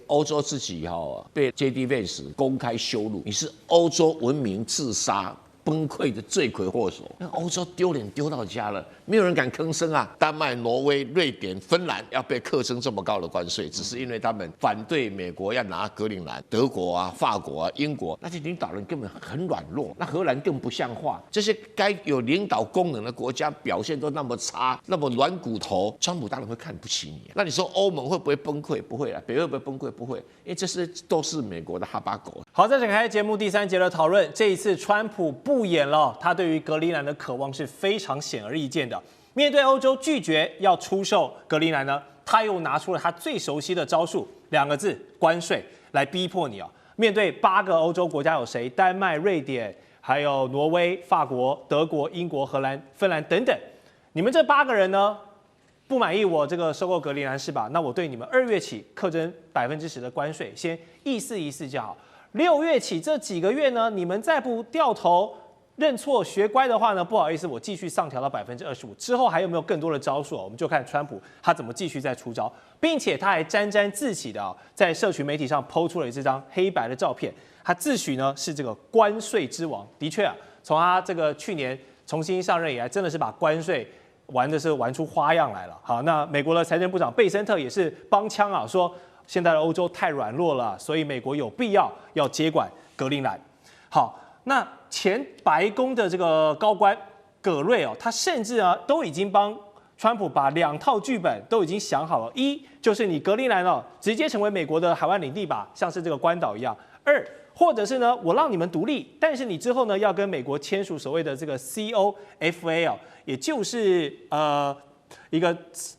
欧洲自己被 JD Vance 公开羞辱，你是欧洲文明自杀崩溃的罪魁祸首。那欧洲丢脸丢到家了，没有人敢吭声啊！丹麦、挪威、瑞典、芬兰要被课征这么高的关税，只是因为他们反对美国要拿格陵兰。德国啊、法国啊、英国那些领导人根本很软弱，那荷兰更不像话。这些该有领导功能的国家表现都那么差，那么软骨头，川普当然会看不起你。那你说欧盟会不会崩溃？不会啦。北约会不会崩溃？不会，因为都是美国的哈巴狗。好，在展开节目第3节的讨论，这一次川普不演了，他对于格陵兰的渴望是非常显而易见的。面对欧洲拒绝要出售格陵兰呢，他又拿出了他最熟悉的招数，2个字：关税，来逼迫你啊。面对8个欧洲国家有谁？丹麦、瑞典，还有挪威、法国、德国、英国、荷兰、芬兰等等。你们这8个人呢，不满意我这个收购格陵兰是吧？那我对你们2月起课征10%的关税，先意思意思就好。6月起这几个月呢，你们再不掉头认错学乖的话呢，不好意思，我继续上调到25%。之后还有没有更多的招数？我们就看川普他怎么继续再出招，并且他还沾沾自喜的在社群媒体上抛出了这张黑白的照片，他自诩呢是这个关税之王。的确啊，从他这个去年重新上任以来，真的是把关税玩出花样来了。好，那美国的财政部长贝森特也是帮腔啊，说现在的欧洲太软弱了，所以美国有必要接管格陵兰。好，那前白宫的这个高官葛瑞他甚至都已经帮川普把2套剧本都已经想好了。1就是你格陵兰直接成为美国的海湾领地吧，像是这个关岛一样。2或者是呢，我让你们独立，但是你之后呢要跟美国签署所谓的这个 COFA 也就是一个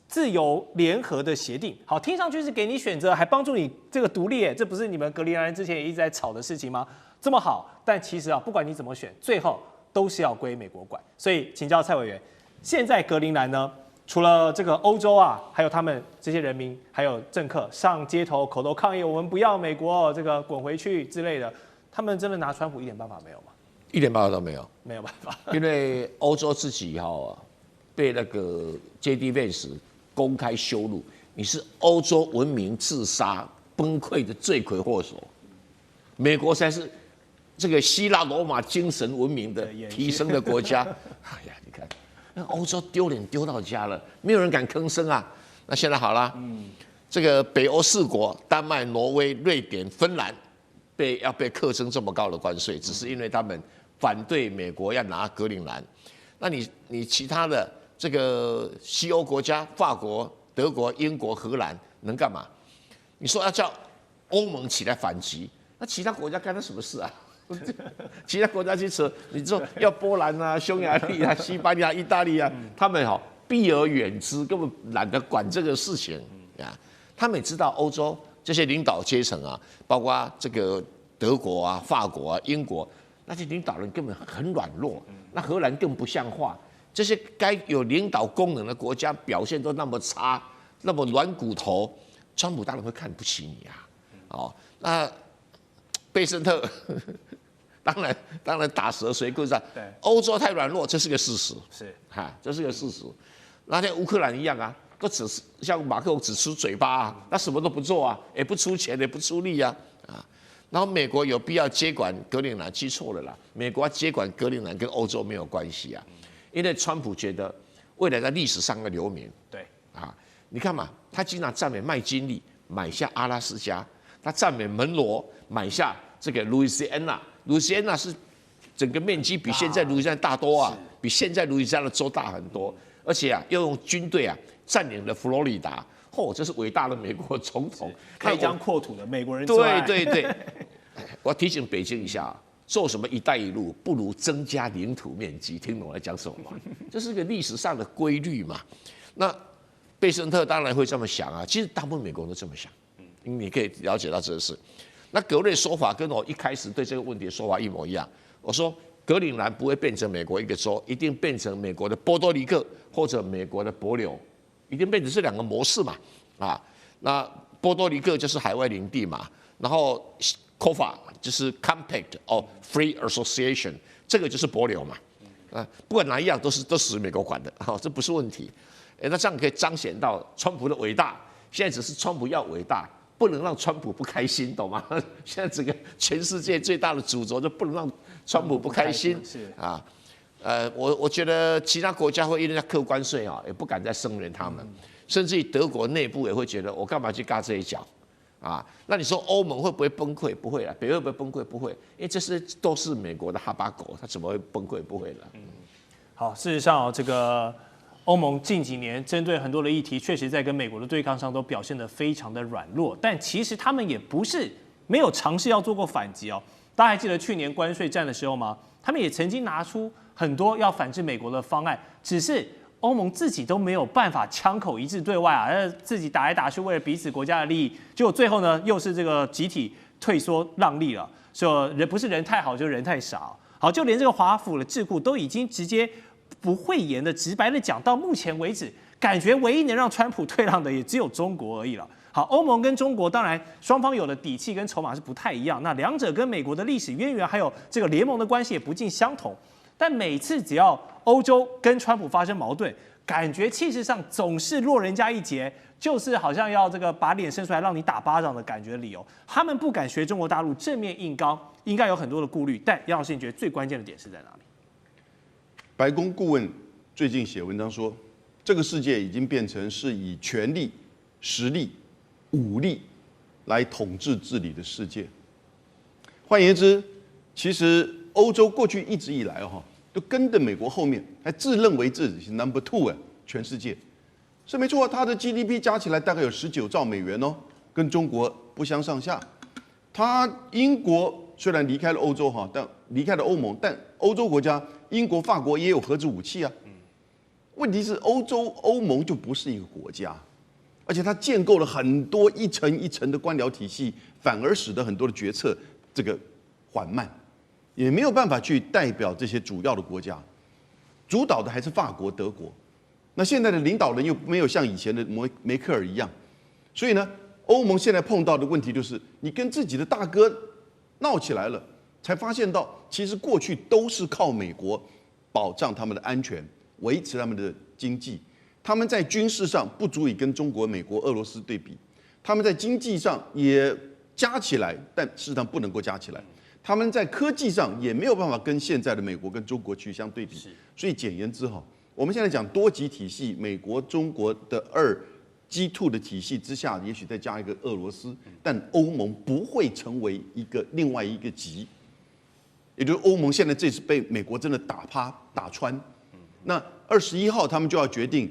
自由联合的协定。好，听上去是给你选择，还帮助你这个独立，这不是你们格陵兰人之前也一直在吵的事情吗？这么好，但其实不管你怎么选，最后都是要归美国管。所以请教蔡委员，现在格陵兰呢，除了这个欧洲还有他们这些人民，还有政客上街头口头抗议，我们不要美国这个滚回去之类的，他们真的拿川普一点办法没有吗？一点办法都没有，没有办法，因为欧洲自己被那个 JD Vance 公开羞辱，你是欧洲文明自杀崩溃的罪魁祸首。美国才是这个希腊罗马精神文明的提升的国家。哎呀，你看，那欧洲丢脸丢到家了，没有人敢吭声啊。那现在好了，这个北欧4国，丹麦、挪威、瑞典、芬兰，要被课征这么高的关税，只是因为他们反对美国要拿格陵兰。那你其他的这个西欧国家，法国、德国、英国、荷兰能干嘛？你说要叫欧盟起来反击，那其他国家干他什么事啊？其他国家去扯，你说要波兰啊、匈牙利啊、西班牙、意大利啊，他们避而远之，根本懒得管这个事情啊。他们也知道欧洲这些领导阶层啊，包括这个德国啊、法国啊、英国那些领导人根本很软弱，那荷兰更不像话。这些该有领导功能的国家表现都那么差，那么软骨头，川普当然会看不起你啊。那贝森特当然打蛇随棍上。欧洲太软弱，这是个事实。这是个事实。那像乌克兰一样啊，都只是像马克龙只出嘴巴那什么都不做也不出钱，也不出力然后美国有必要接管格陵兰，记错了啦。美国要接管格陵兰跟欧洲没有关系因为川普觉得未来在历史上要留名。你看嘛，他经常赞美麦金利买下阿拉斯加，他赞美门罗买下这个路易斯安那。路易斯安那是整个面积比现在路易斯安那大多比现在路易斯安那州大很多，而且又用军队占领了佛罗里达。这是伟大的美国总统，开疆扩土的美国人。对，我要提醒北京一下，做什么“一带一路”不如增加领土面积，听懂我在讲什么吗？这是个历史上的规律嘛。那贝森特当然会这么想其实大部分美国人都这么想，你可以了解到这个事。那格瑞说法跟我一开始对这个问题的说法一模一样。我说格陵兰不会变成美国一个州，一定变成美国的波多黎各或者美国的帛琉。一定变成这2个模式嘛那波多黎各就是海外领地嘛，然后 COFA 就是 Compact of Free Association， 这个就是帛琉嘛不管哪一样都是美国管的这不是问题。那这样可以彰显到川普的伟大。现在只是川普要伟大，不能让川普不开心，懂吗？现在整个全世界最大的主轴就不能让川普不开心，是啊。我觉得其他国家会因为客关税啊，也不敢再声援他们，甚至于德国内部也会觉得我干嘛去嘎这一脚啊？那你说欧盟会不会崩溃？不会啊，北约会不会崩溃？不会，因为都是美国的哈巴狗，它怎么会崩溃？不会的。好，事实上这个欧盟近几年针对很多的议题，确实在跟美国的对抗上都表现得非常的软弱，但其实他们也不是没有尝试要做过反击哦。大家还记得去年关税战的时候吗？他们也曾经拿出很多要反制美国的方案，只是欧盟自己都没有办法枪口一致对外啊，自己打来打去，为了彼此国家的利益，结果最后呢又是这个集体退缩让利了，说人不是人太好，就是人太傻。好，就连这个华府的智库都已经直接不讳言的直白的讲，到目前为止，感觉唯一能让川普退让的也只有中国而已了。好，欧盟跟中国当然双方有的底气跟筹码是不太一样，那两者跟美国的历史渊源还有这个联盟的关系也不尽相同。但每次只要欧洲跟川普发生矛盾，感觉气势上总是落人家一截，就是好像要这个把脸伸出来让你打巴掌的感觉的理由。他们不敢学中国大陆正面硬刚，应该有很多的顾虑。但杨老师，你觉得最关键的点是在哪里？白宫顾问最近写文章说，这个世界已经变成是以权力、实力、武力来统治治理的世界。换言之，其实欧洲过去一直以来都跟着美国后面，还自认为自己是 number two 全世界是没错，它的 GDP 加起来大概有19兆美元哦，跟中国不相上下。英国虽然离开了欧洲但离开了欧盟，但欧洲国家英国、法国也有核子武器啊。问题是欧盟就不是一个国家，而且它建构了很多一层一层的官僚体系，反而使得很多的决策这个缓慢，也没有办法去代表这些主要的国家，主导的还是法国、德国。那现在的领导人又没有像以前的梅克尔一样，所以呢，欧盟现在碰到的问题就是，你跟自己的大哥闹起来了，才发现到其实过去都是靠美国保障他们的安全，维持他们的经济。他们在军事上不足以跟中国、美国、俄罗斯对比，他们在经济上也加起来，但事实上不能够加起来。他们在科技上也没有办法跟现在的美国跟中国去相对比。所以简言之我们现在讲多极体系，美国、中国的G2的体系之下，也许再加一个俄罗斯，但欧盟不会成为另外一个极。也就是欧盟现在这次被美国真的打趴打穿。那21号他们就要决定，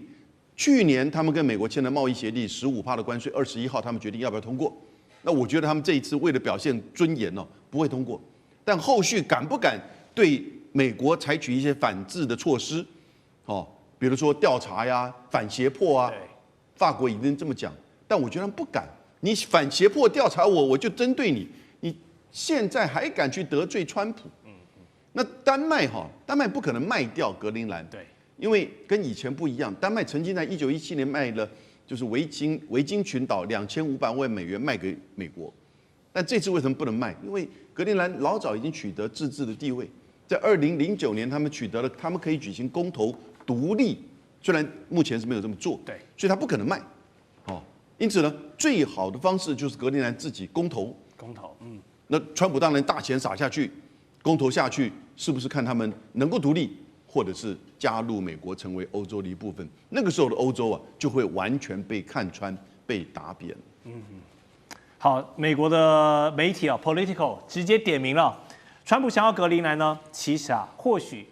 去年他们跟美国签的贸易协定15%的关税，21号他们决定要不要通过。那我觉得他们这一次为了表现尊严不会通过，但后续敢不敢对美国采取一些反制的措施？比如说调查呀、反胁迫啊，法国已经这么讲，但我觉得他们不敢。你反胁迫调查我，我就针对你。你现在还敢去得罪川普？那丹麦不可能卖掉格陵兰，对，因为跟以前不一样。丹麦曾经在1917年卖了就是维京群岛2500万美元卖给美国，但这次为什么不能卖？因为格陵兰老早已经取得自治的地位，在2009年他们取得了，他们可以举行公投独立，虽然目前是没有这么做，对，所以他不可能卖，因此呢，最好的方式就是格陵兰自己公投，那川普当然大钱撒下去，公投下去，是不是看他们能够独立，或者是加入美国成为欧洲的一部分？那个时候的欧洲就会完全被看穿、被打扁。好，美国的媒体Politico 直接点名了，川普想要格陵兰呢，其实或许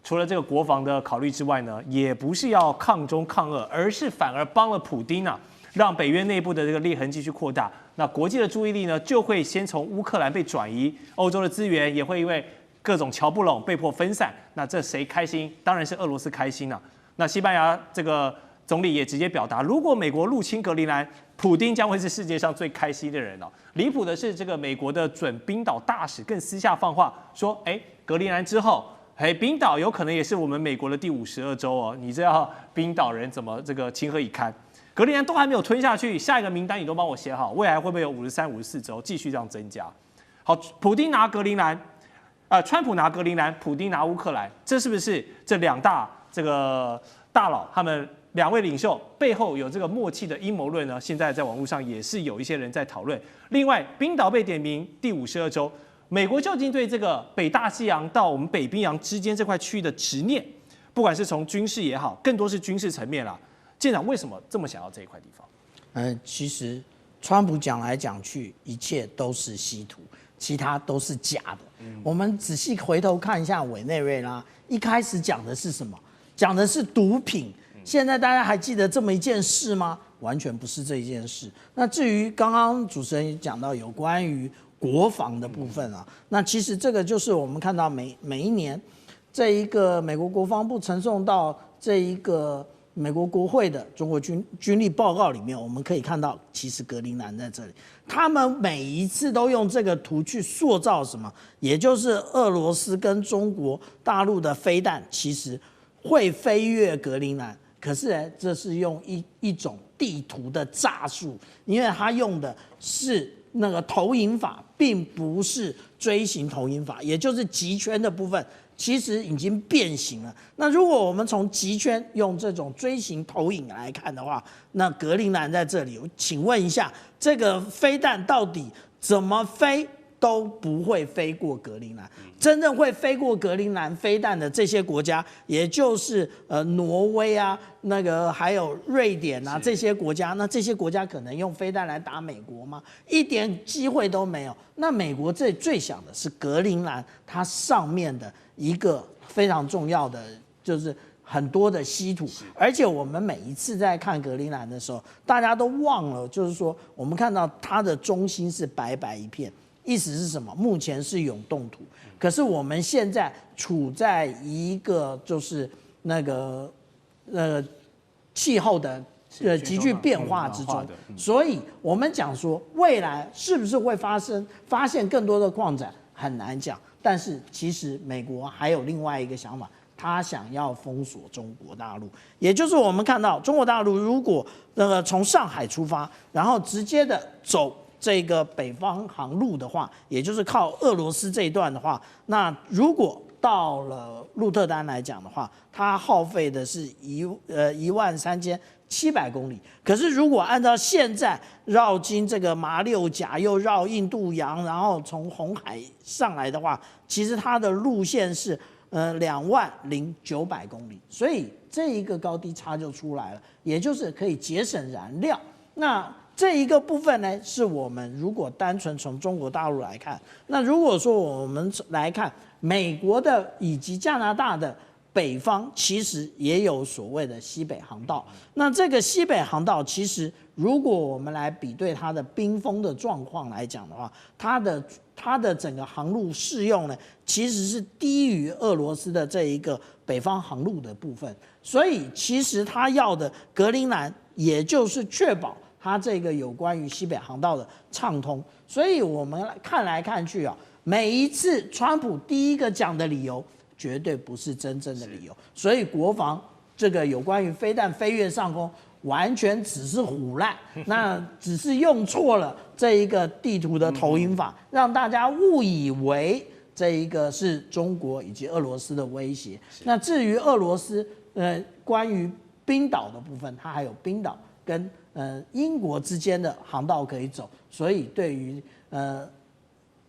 除了这个国防的考虑之外呢，也不是要抗中抗俄，而是反而帮了普丁让北约内部的这个裂痕继续扩大。那国际的注意力呢，就会先从乌克兰被转移，欧洲的资源也会因为各种瞧不拢被迫分散。那这谁开心？当然是俄罗斯开心了。那西班牙这个总理也直接表达，如果美国入侵格陵兰，普丁将会是世界上最开心的人离谱的是，这个美国的准冰岛大使更私下放话说，格陵兰之后，冰岛有可能也是我们美国的第52州你这样冰岛人怎么这个情何以堪？格陵兰都还没有吞下去，下一个名单你都帮我写好，未来会不会有53、54州继续这样增加？好，普丁拿格陵兰，川普拿格陵兰，普丁拿乌克兰，这是不是这两大这个大佬他们两位领袖背后有这个默契的阴谋论呢，现在在网络上也是有一些人在讨论。另外，冰岛被点名第52州，美国究竟对这个北大西洋到我们北冰洋之间这块区域的执念，不管是从军事也好，更多是军事层面啦。舰长为什么这么想要这一块地方？其实川普讲来讲去，一切都是稀土，其他都是假的。我们仔细回头看一下委内瑞拉，一开始讲的是什么？讲的是毒品。现在大家还记得这么一件事吗？完全不是这一件事。那至于刚刚主持人也讲到有关于国防的部分啊，那其实这个就是我们看到每一年这一个美国国防部呈送到这一个美国国会的中国军力报告里面，我们可以看到，其实格陵兰在这里，他们每一次都用这个图去塑造什么，也就是俄罗斯跟中国大陆的飞弹其实会飞越格陵兰。可是呢，这是用一种地图的诈术，因为它用的是那个投影法，并不是锥形投影法，也就是极圈的部分，其实已经变形了。那如果我们从极圈用这种锥形投影来看的话，那格陵兰在这里，请问一下，这个飞弹到底怎么飞都不会飞过格陵兰？真正会飞过格陵兰飞弹的这些国家，也就是挪威啊，那个还有瑞典啊这些国家，那这些国家可能用飞弹来打美国吗？一点机会都没有。那美国最想的是格陵兰，它上面的一个非常重要的就是很多的稀土，而且我们每一次在看格陵兰的时候，大家都忘了，就是说我们看到它的中心是白白一片。意思是什么？目前是永冻土，可是我们现在处在一个就是那个气候的急剧变化之中，所以我们讲说未来是不是会发现更多的矿产很难讲。但是其实美国还有另外一个想法，他想要封锁中国大陆，也就是我们看到中国大陆如果从上海出发，然后直接的走这个北方航路的话，也就是靠俄罗斯这一段的话，那如果到了鹿特丹来讲的话，它耗费的是13700公里。可是如果按照现在绕经这个马六甲，又绕印度洋，然后从红海上来的话，其实它的路线是20900公里，所以这一个高低差就出来了，也就是可以节省燃料。那这一个部分呢，是我们如果单纯从中国大陆来看，那如果说我们来看美国的以及加拿大的北方，其实也有所谓的西北航道。那这个西北航道，其实如果我们来比对它的冰封的状况来讲的话，它的整个航路适用呢，其实是低于俄罗斯的这一个北方航路的部分。所以其实它要的格陵兰，也就是确保它这个有关于西北航道的畅通。所以我们看来看去啊，每一次川普第一个讲的理由绝对不是真正的理由，所以国防这个有关于飞弹飞越上空，完全只是唬烂，那只是用错了这一个地图的投影法，让大家误以为这一个是中国以及俄罗斯的威胁。那至于俄罗斯关于冰岛的部分，它还有冰岛跟英国之间的航道可以走，所以对于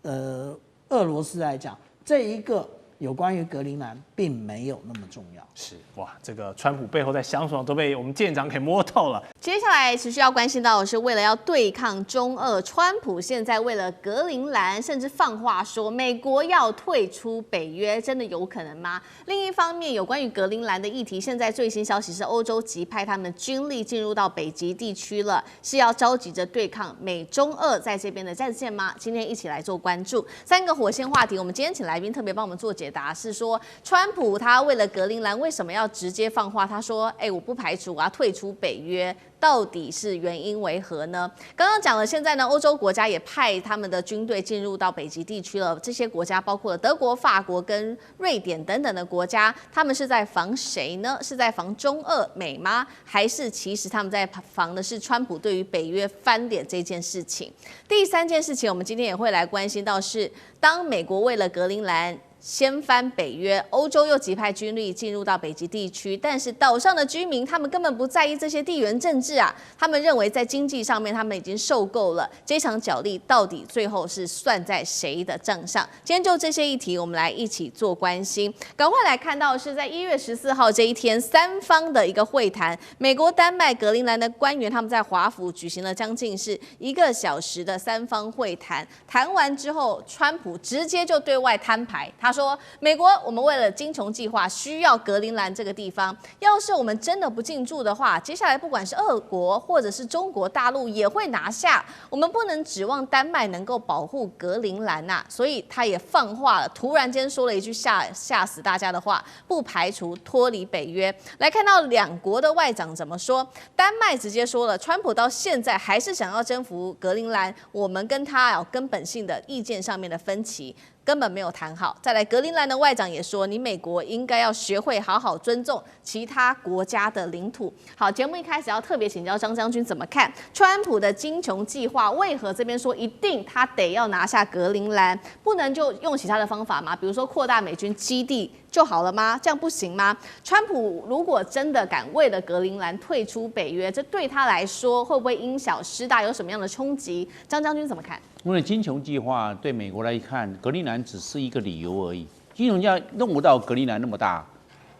俄罗斯来讲，这一个有关于格陵兰并没有那么重要。是哇，这个川普背后在想什么都被我们舰长给摸透了。接下来持续要关心到的是，为了要对抗中俄，川普现在为了格陵兰，甚至放话说美国要退出北约，真的有可能吗？另一方面，有关于格陵兰的议题，现在最新消息是欧洲急派他们的军力进入到北极地区了，是要着急着对抗美中俄在这边的战线吗？今天一起来做关注3个火线话题。我们今天请来宾特别帮我们做解答，是说川普他为了格陵兰为什么要直接放话？他说：“我不排除我要退出北约。”到底是原因为何呢？刚刚讲了，现在呢，欧洲国家也派他们的军队进入到北极地区了。这些国家包括了德国、法国跟瑞典等等的国家，他们是在防谁呢？是在防中俄美吗？还是其实他们在防的是川普对于北约翻脸这件事情？第3件事情，我们今天也会来关心到是，当美国为了格陵兰掀翻北约，欧洲又急派军力进入到北极地区，但是岛上的居民他们根本不在意这些地缘政治啊，他们认为在经济上面他们已经受够了，这场角力到底最后是算在谁的账上？今天就这些议题，我们来一起做关心。赶快来看到是在1月14号这一天，三方的一个会谈，美国、丹麦、格陵兰的官员他们在华府举行了将近是1个小时的三方会谈，谈完之后，川普直接就对外摊牌，他说：“美国，我们为了金琼计划需要格陵兰这个地方，要是我们真的不进驻的话，接下来不管是俄国或者是中国大陆也会拿下。我们不能指望丹麦能够保护格陵兰呐。”所以他也放话了，突然间说了一句吓死大家的话：不排除脱离北约。来看到两国的外长怎么说，丹麦直接说了，川普到现在还是想要征服格陵兰，我们跟他有根本性的意见上面的分歧。根本没有谈好。再来，格陵兰的外长也说，你美国应该要学会好好尊重其他国家的领土。好，节目一开始要特别请教张将军怎么看川普的金琼计划？为何这边说一定他得要拿下格陵兰，不能就用其他的方法吗？比如说扩大美军基地就好了吗？这样不行吗？川普如果真的敢为了格陵兰退出北约，这对他来说会不会因小失大，有什么样的冲击？张将军怎么看？因为金琼计划对美国来看，格陵兰只是一个理由而已。金琼计划弄不到格陵兰那么大，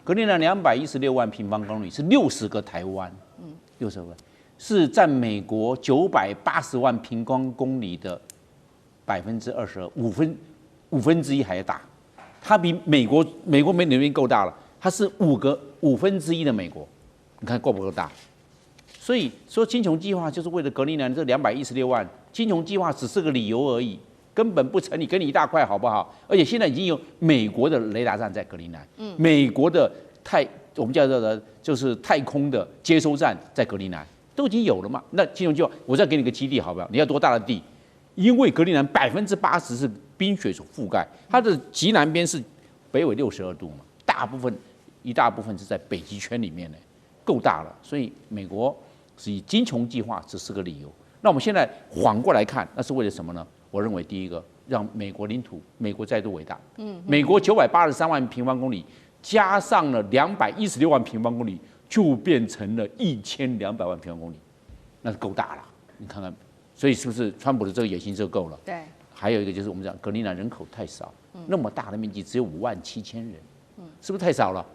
格陵兰216万平方公里，是60个台湾，60个是占美国980万平方公里的22%，五分之一还要大。它比美国没那边够大了，它是五分之一的美国，你看够不够大？所以说金琼计划就是为了格陵兰这216万。金琼计划只是个理由而已，根本不成立，给你一大块好不好？而且现在已经有美国的雷达站在格陵兰，美国的我们叫做的就是太空的接收站在格陵兰，都已经有了嘛。那金琼计划，我再给你个基地好不好？你要多大的地？因为格陵兰80%是冰雪所覆盖，它的极南边是北纬62度嘛，一大部分是在北极圈里面呢，够大了。所以美国是以金琼计划只是个理由。那我们现在缓过来看，那是为了什么呢？我认为第一个，让美国领土，美国再度伟大。美国983万平方公里，加上了216万平方公里，就变成了1200万平方公里，那是够大了。你看看，所以是不是川普的这个野心就够了？对。还有一个就是我们讲格陵兰人口太少，那么大的面积只有57000人，是不是太少了？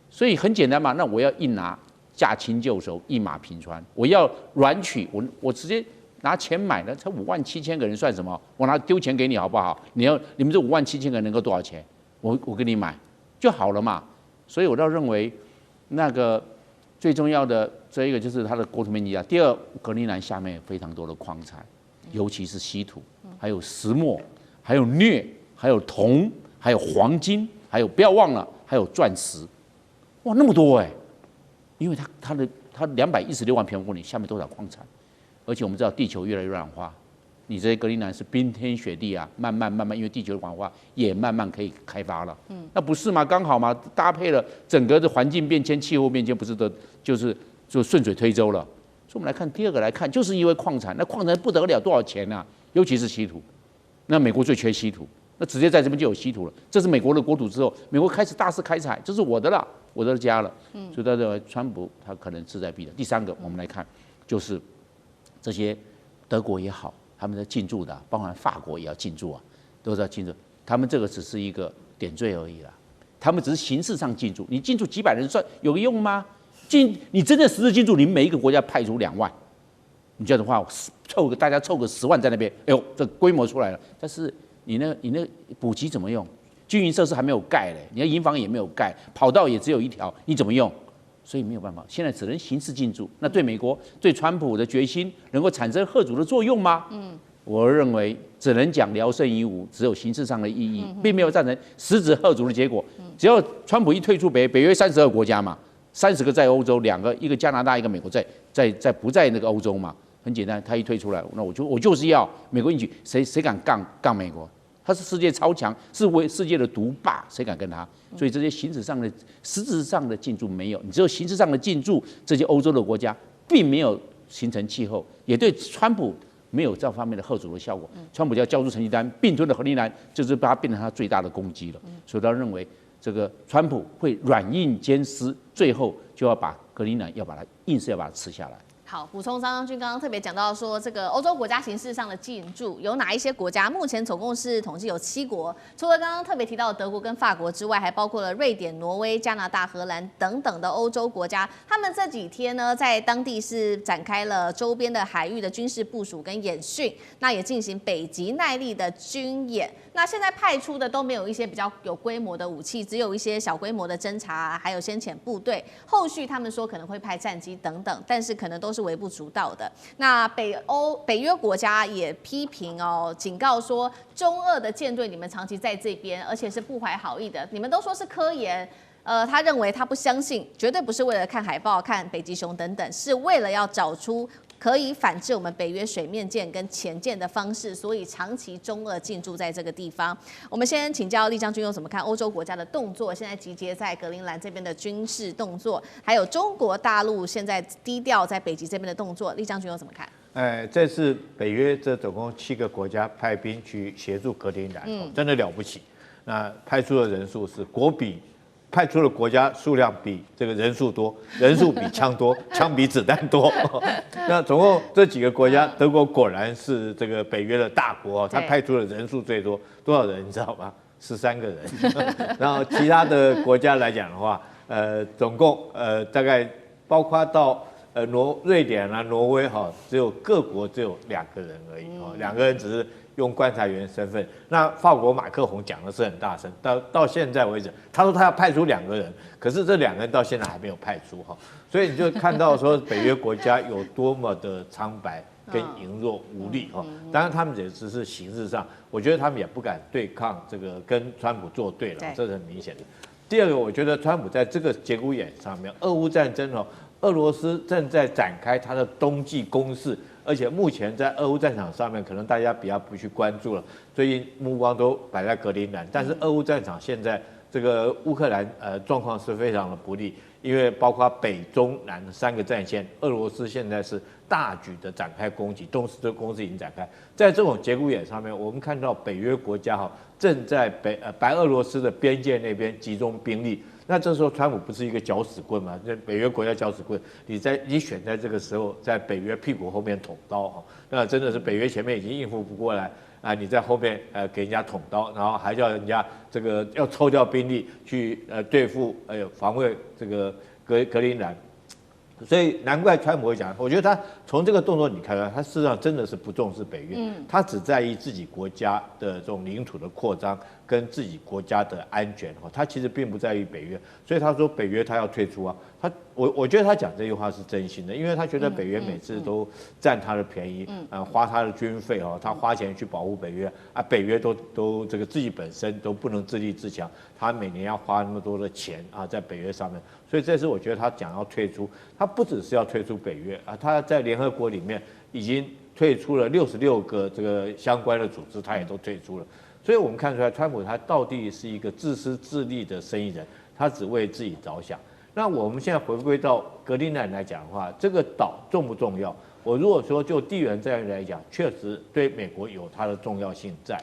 所以很简单嘛，那我要一拿驾轻就熟，一马平川，我要软取，我直接。拿钱买的，才57000个人算什么？我拿丢钱给你好不好？你们这57000个人能够多少钱？我给你买就好了嘛。所以我倒认为，那个最重要的这一个就是它的国土面积大。第二，格陵兰下面有非常多的矿产，尤其是稀土，还有石墨，还有镍，还有铜，还有黄金，还有不要忘了还有钻石，哇，那么多哎！因为它216万平方公里，下面多少矿产？而且我们知道地球越来越暖化，你这些格陵兰是冰天雪地啊，慢慢，因为地球的暖化也慢慢可以开发了。那不是吗？刚好嘛，搭配了整个的环境变迁、气候变迁，不是就顺水推舟了。所以我们来看第二个来看，就是因为矿产，那矿产不得了多少钱啊？尤其是稀土，那美国最缺稀土，那直接在这边就有稀土了。这是美国的国土之后，美国开始大肆开采，这是我的了，我的家了。所以他认为川普他可能志在必得。第三个，我们来看就是。这些德国也好，他们在进驻的，包含法国也要进驻啊，都是要进驻。他们这个只是一个点缀而已啦，他们只是形式上进驻。你进驻几百人算有用吗？你真正实质进驻，你们每一个国家派出2万，你这样的话大家凑个10万在那边，哎呦，这规模出来了。但是你那补给怎么用？军营设施还没有盖嘞，你的营房也没有盖，跑道也只有1条，你怎么用？所以没有办法，现在只能形式进驻。那对美国、对川普的决心能够产生嚇阻的作用吗？我认为只能讲聊胜于无，只有形式上的意义，并没有造成实质嚇阻的结果。只要川普一退出北约32个国家嘛，30个在欧洲，2个一个加拿大，一个美国在不在那个欧洲嘛？很简单，他一退出来，那我就是要美国允许，谁敢杠美国？他是世界超强，是世界的独霸，谁敢跟他？所以这些实质上的进驻没有，你只有形式上的进驻，这些欧洲的国家并没有形成气候，也对川普没有这方面的贺阻的效果。川普就要交出成绩单，并吞了格陵兰，就是把它变成他最大的攻击了。所以他认为这个川普会软硬兼施，最后就要把格陵兰硬是要把它吃下来。好，补充张将军刚刚特别讲到说，这个欧洲国家形势上的进驻有哪一些国家？目前总共是统计有7国，除了刚刚特别提到的德国跟法国之外，还包括了瑞典、挪威、加拿大、荷兰等等的欧洲国家。他们这几天呢，在当地是展开了周边的海域的军事部署跟演训，那也进行北极耐力的军演。那现在派出的都没有一些比较有规模的武器，只有一些小规模的侦察，还有先遣部队。后续他们说可能会派战机等等，但是可能都是微不足道的。那北约国家也批评警告说，中俄的舰队你们长期在这边，而且是不怀好意的，你们都说是科研。他认为他不相信，绝对不是为了看海豹、看北极熊等等，是为了要找出可以反制我们北约水面舰跟潜舰的方式，所以长期中俄进驻在这个地方。我们先请教厉将军又怎么看欧洲国家的动作？现在集结在格陵兰这边的军事动作，还有中国大陆现在低调在北极这边的动作，厉将军又怎么看？这次北约这总共7个国家派兵去协助格陵兰，真的了不起。那派出的人数是派出的国家数量比这个人数多，人数比枪多，枪比子弹多。那总共这几个国家，德国果然是这个北约的大国，他派出的人数最多，多少人你知道吗？13个人。然后其他的国家来讲的话，总共大概包括到瑞典啊、挪威各国只有2个人而已，2个人只是用观察员身份。那法国马克宏讲的是很大声，到现在为止，他说他要派出2个人，可是这2个人到现在还没有派出所以你就看到说北约国家有多么的苍白跟羸弱无力当然他们也只是形式上，我觉得他们也不敢对抗这个跟川普作对了，这是很明显的。第二个，我觉得川普在这个节骨眼上面，俄乌战争俄罗斯正在展开它的冬季攻势，而且目前在俄乌战场上面，可能大家比较不去关注了，最近目光都摆在格陵兰，但是俄乌战场现在这个乌克兰状况是非常的不利，因为包括北中南3个战线，俄罗斯现在是大举的展开攻击，东斯的攻势已经展开，在这种节骨眼上面，我们看到北约国家正在白俄罗斯的边界那边集中兵力。那这时候川普不是一个搅屎棍吗？这北约国家搅屎棍，你选在这个时候在北约屁股后面捅刀那真的是北约前面已经应付不过来啊！你在后面给人家捅刀，然后还叫人家这个要抽调兵力去对付防卫这个格陵兰。所以难怪川普会讲，我觉得他从这个动作你看到，他事实上真的是不重视北约，他只在意自己国家的这种领土的扩张跟自己国家的安全他其实并不在意北约，所以他说北约他要退出啊，我觉得他讲这句话是真心的，因为他觉得北约每次都占他的便宜，花他的军费他花钱去保护北约啊，北约都这个自己本身都不能自立自强，他每年要花那么多的钱在北约上面，所以这次我觉得他讲要退出，他不只是要退出北约他在联合国里面已经退出了66个这个相关的组织，他也都退出了，所以我们看出来川普他到底是一个自私自利的生意人，他只为自己着想。那我们现在回归到格陵兰来讲的话，这个岛重不重要？我如果说就地缘战略来讲，确实对美国有它的重要性在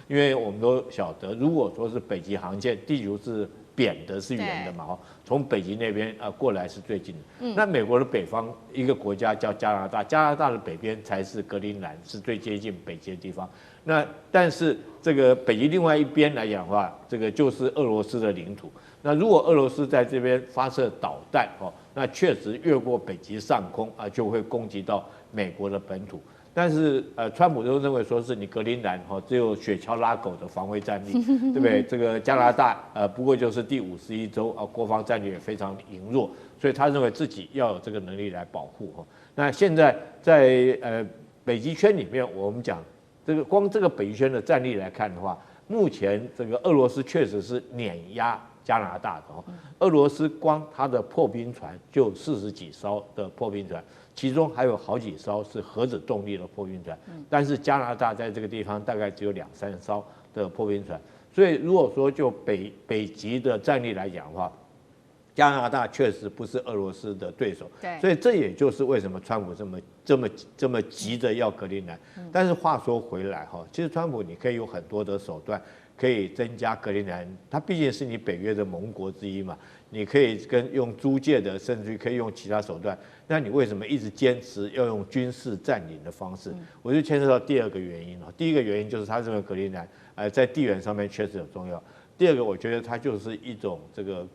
因为我们都晓得，如果说是北极航线，地球是扁的，是圆的嘛从北极那边过来是最近的。那美国的北方一个国家叫加拿大，加拿大的北边才是格陵兰，是最接近北极的地方。那但是这个北极另外一边来讲的话，这个就是俄罗斯的领土。那如果俄罗斯在这边发射导弹那确实越过北极上空就会攻击到美国的本土。但是川普都认为说是你格陵兰只有雪橇拉狗的防卫战力，对不对？这个加拿大不过就是第51州国防战略也非常羸弱，所以他认为自己要有这个能力来保护那现在在北极圈里面，我们讲这个光这个北极圈的战力来看的话，目前这个俄罗斯确实是碾压加拿大的俄罗斯光它的破冰船就40几艘的破冰船，其中还有好几艘是核子动力的破冰船，但是加拿大在这个地方大概只有2、3艘的破冰船，所以如果说就北极的战力来讲的话，加拿大确实不是俄罗斯的对手，对，所以这也就是为什么川普这么急着要格陵兰。但是话说回来哈，其实川普你可以有很多的手段，可以增加格陵兰，它毕竟是你北约的盟国之一嘛，你可以用租借的，甚至可以用其他手段。那你为什么一直坚持要用军事占领的方式？我就牵涉到第二个原因了。第一个原因就是他认为格陵兰在地缘上面确实很重要。第二个，我觉得它就是一种这个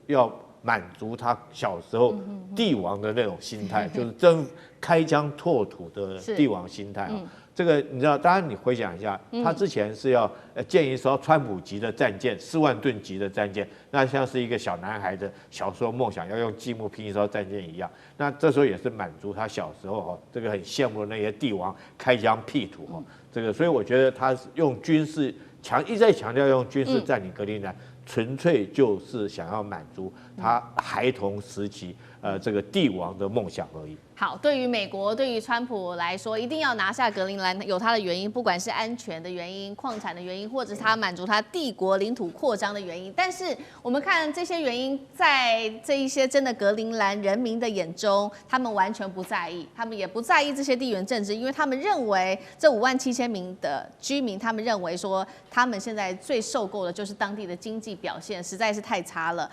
要满足他小时候帝王的那种心态，就是开疆拓土的帝王心态啊。这个你知道，当然你回想一下，他之前是要建一艘川普级的战舰，4万吨级的战舰，那像是一个小男孩的小时候梦想，要用积木拼一艘战舰一样。那这时候也是满足他小时候哈，这个很羡慕的那些帝王开疆辟土哈。这个，所以我觉得他用军事一直在强调用军事占领格陵兰，纯粹就是想要满足他孩童时期这个帝王的梦想而已。好，对于美国，对于川普来说，一定要拿下格陵兰，有他的原因，不管是安全的原因、矿产的原因，或者是他满足他帝国领土扩张的原因。但是我们看这些原因，在这一些真的格陵兰人民的眼中，他们完全不在意，他们也不在意这些地缘政治，因为他们认为这57000名的居民，他们认为说，他们现在最受够的就是当地的经济表现实在是太差了。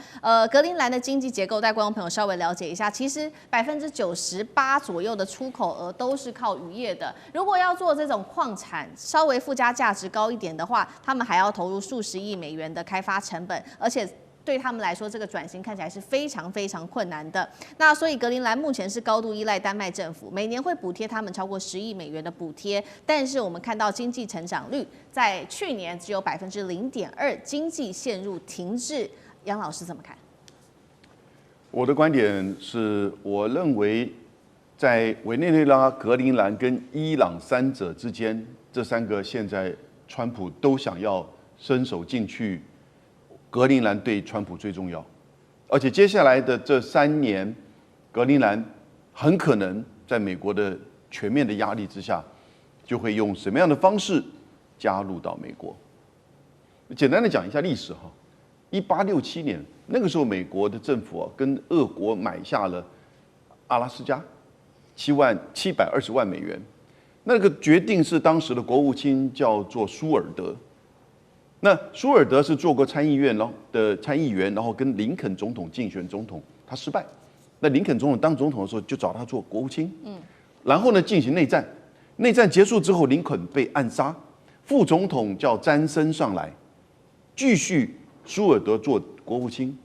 格陵兰的经济结构，带观众朋友稍微了解一下，其实98%左右的出口额都是靠渔业的。如果要做这种矿产稍微附加价值高一点的话，他们还要投入数十亿美元的开发成本，而且对他们来说，这个转型看起来是非常非常困难的。那所以格陵兰目前是高度依赖丹麦政府，每年会补贴他们超过10亿美元的补贴，但是我们看到经济成长率在去年只有0.2%，经济陷入停滞。杨老师怎么看？我的观点是，我认为在委内瑞拉、格陵兰跟伊朗三者之间，这3个现在川普都想要伸手进去。格陵兰对川普最重要，而且接下来的这3年，格陵兰很可能在美国的全面的压力之下，就会用什么样的方式加入到美国。简单的讲一下历史哈，1867年那个时候，美国的政府跟俄国买下了阿拉斯加，720万美元。那个决定是当时的国务卿叫做舒尔德。那舒尔德是做过参议院的参议员，然后跟林肯总统竞选总统，他失败。那林肯总统当总统的时候，就找他做国务卿。然后呢，进行内战。内战结束之后，林肯被暗杀，副总统叫詹森上来，继续舒尔德做国务卿。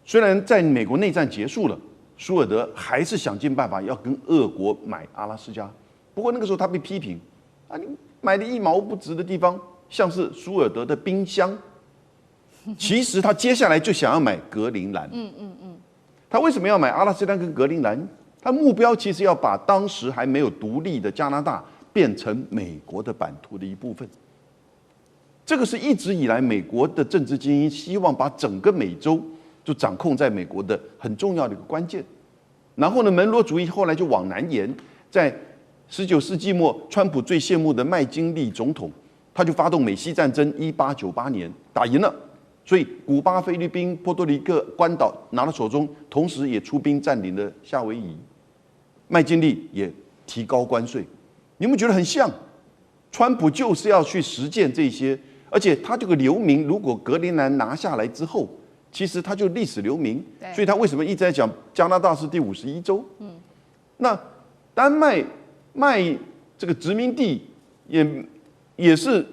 虽然在美国内战结束了，舒尔德还是想尽办法要跟俄国买阿拉斯加。不过那个时候他被批评，你买的1毛不值的地方。像是舒尔德的冰箱，其实他接下来就想要买格陵兰。他为什么要买阿拉斯加跟格陵兰？他目标其实要把当时还没有独立的加拿大变成美国的版图的一部分。这个是一直以来美国的政治精英希望把整个美洲就掌控在美国的很重要的一个关键。然后呢，门罗主义后来就往南延，在19世纪末，川普最羡慕的麦金利总统。他就发动美西战争，1898年打赢了，所以古巴、菲律宾、波多黎各、关岛拿到手中，同时也出兵占领了夏威夷。麦金利也提高关税，你们觉得很像？川普就是要去实践这些，而且他这个留名，如果格陵兰拿下来之后，其实他就历史留名，所以他为什么一直在讲加拿大是第51州？那丹麦卖这个殖民地也是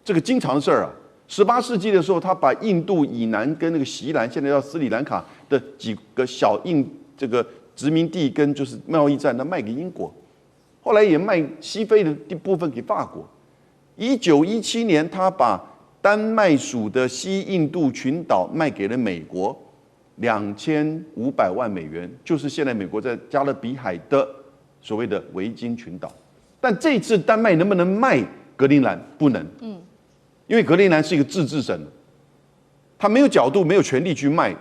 这个经常的事儿啊。18世纪的时候，他把印度以南跟那个锡兰，现在叫斯里兰卡的几个小这个殖民地跟就是贸易站，他卖给英国，后来也卖西非的部分给法国。1917年，他把丹麦属的西印度群岛卖给了美国，2500万美元，就是现在美国在加勒比海的所谓的维京群岛。但这次丹麦能不能卖格陵兰？不能，因为格陵兰是一个自治省，他没有角度、没有权利去卖，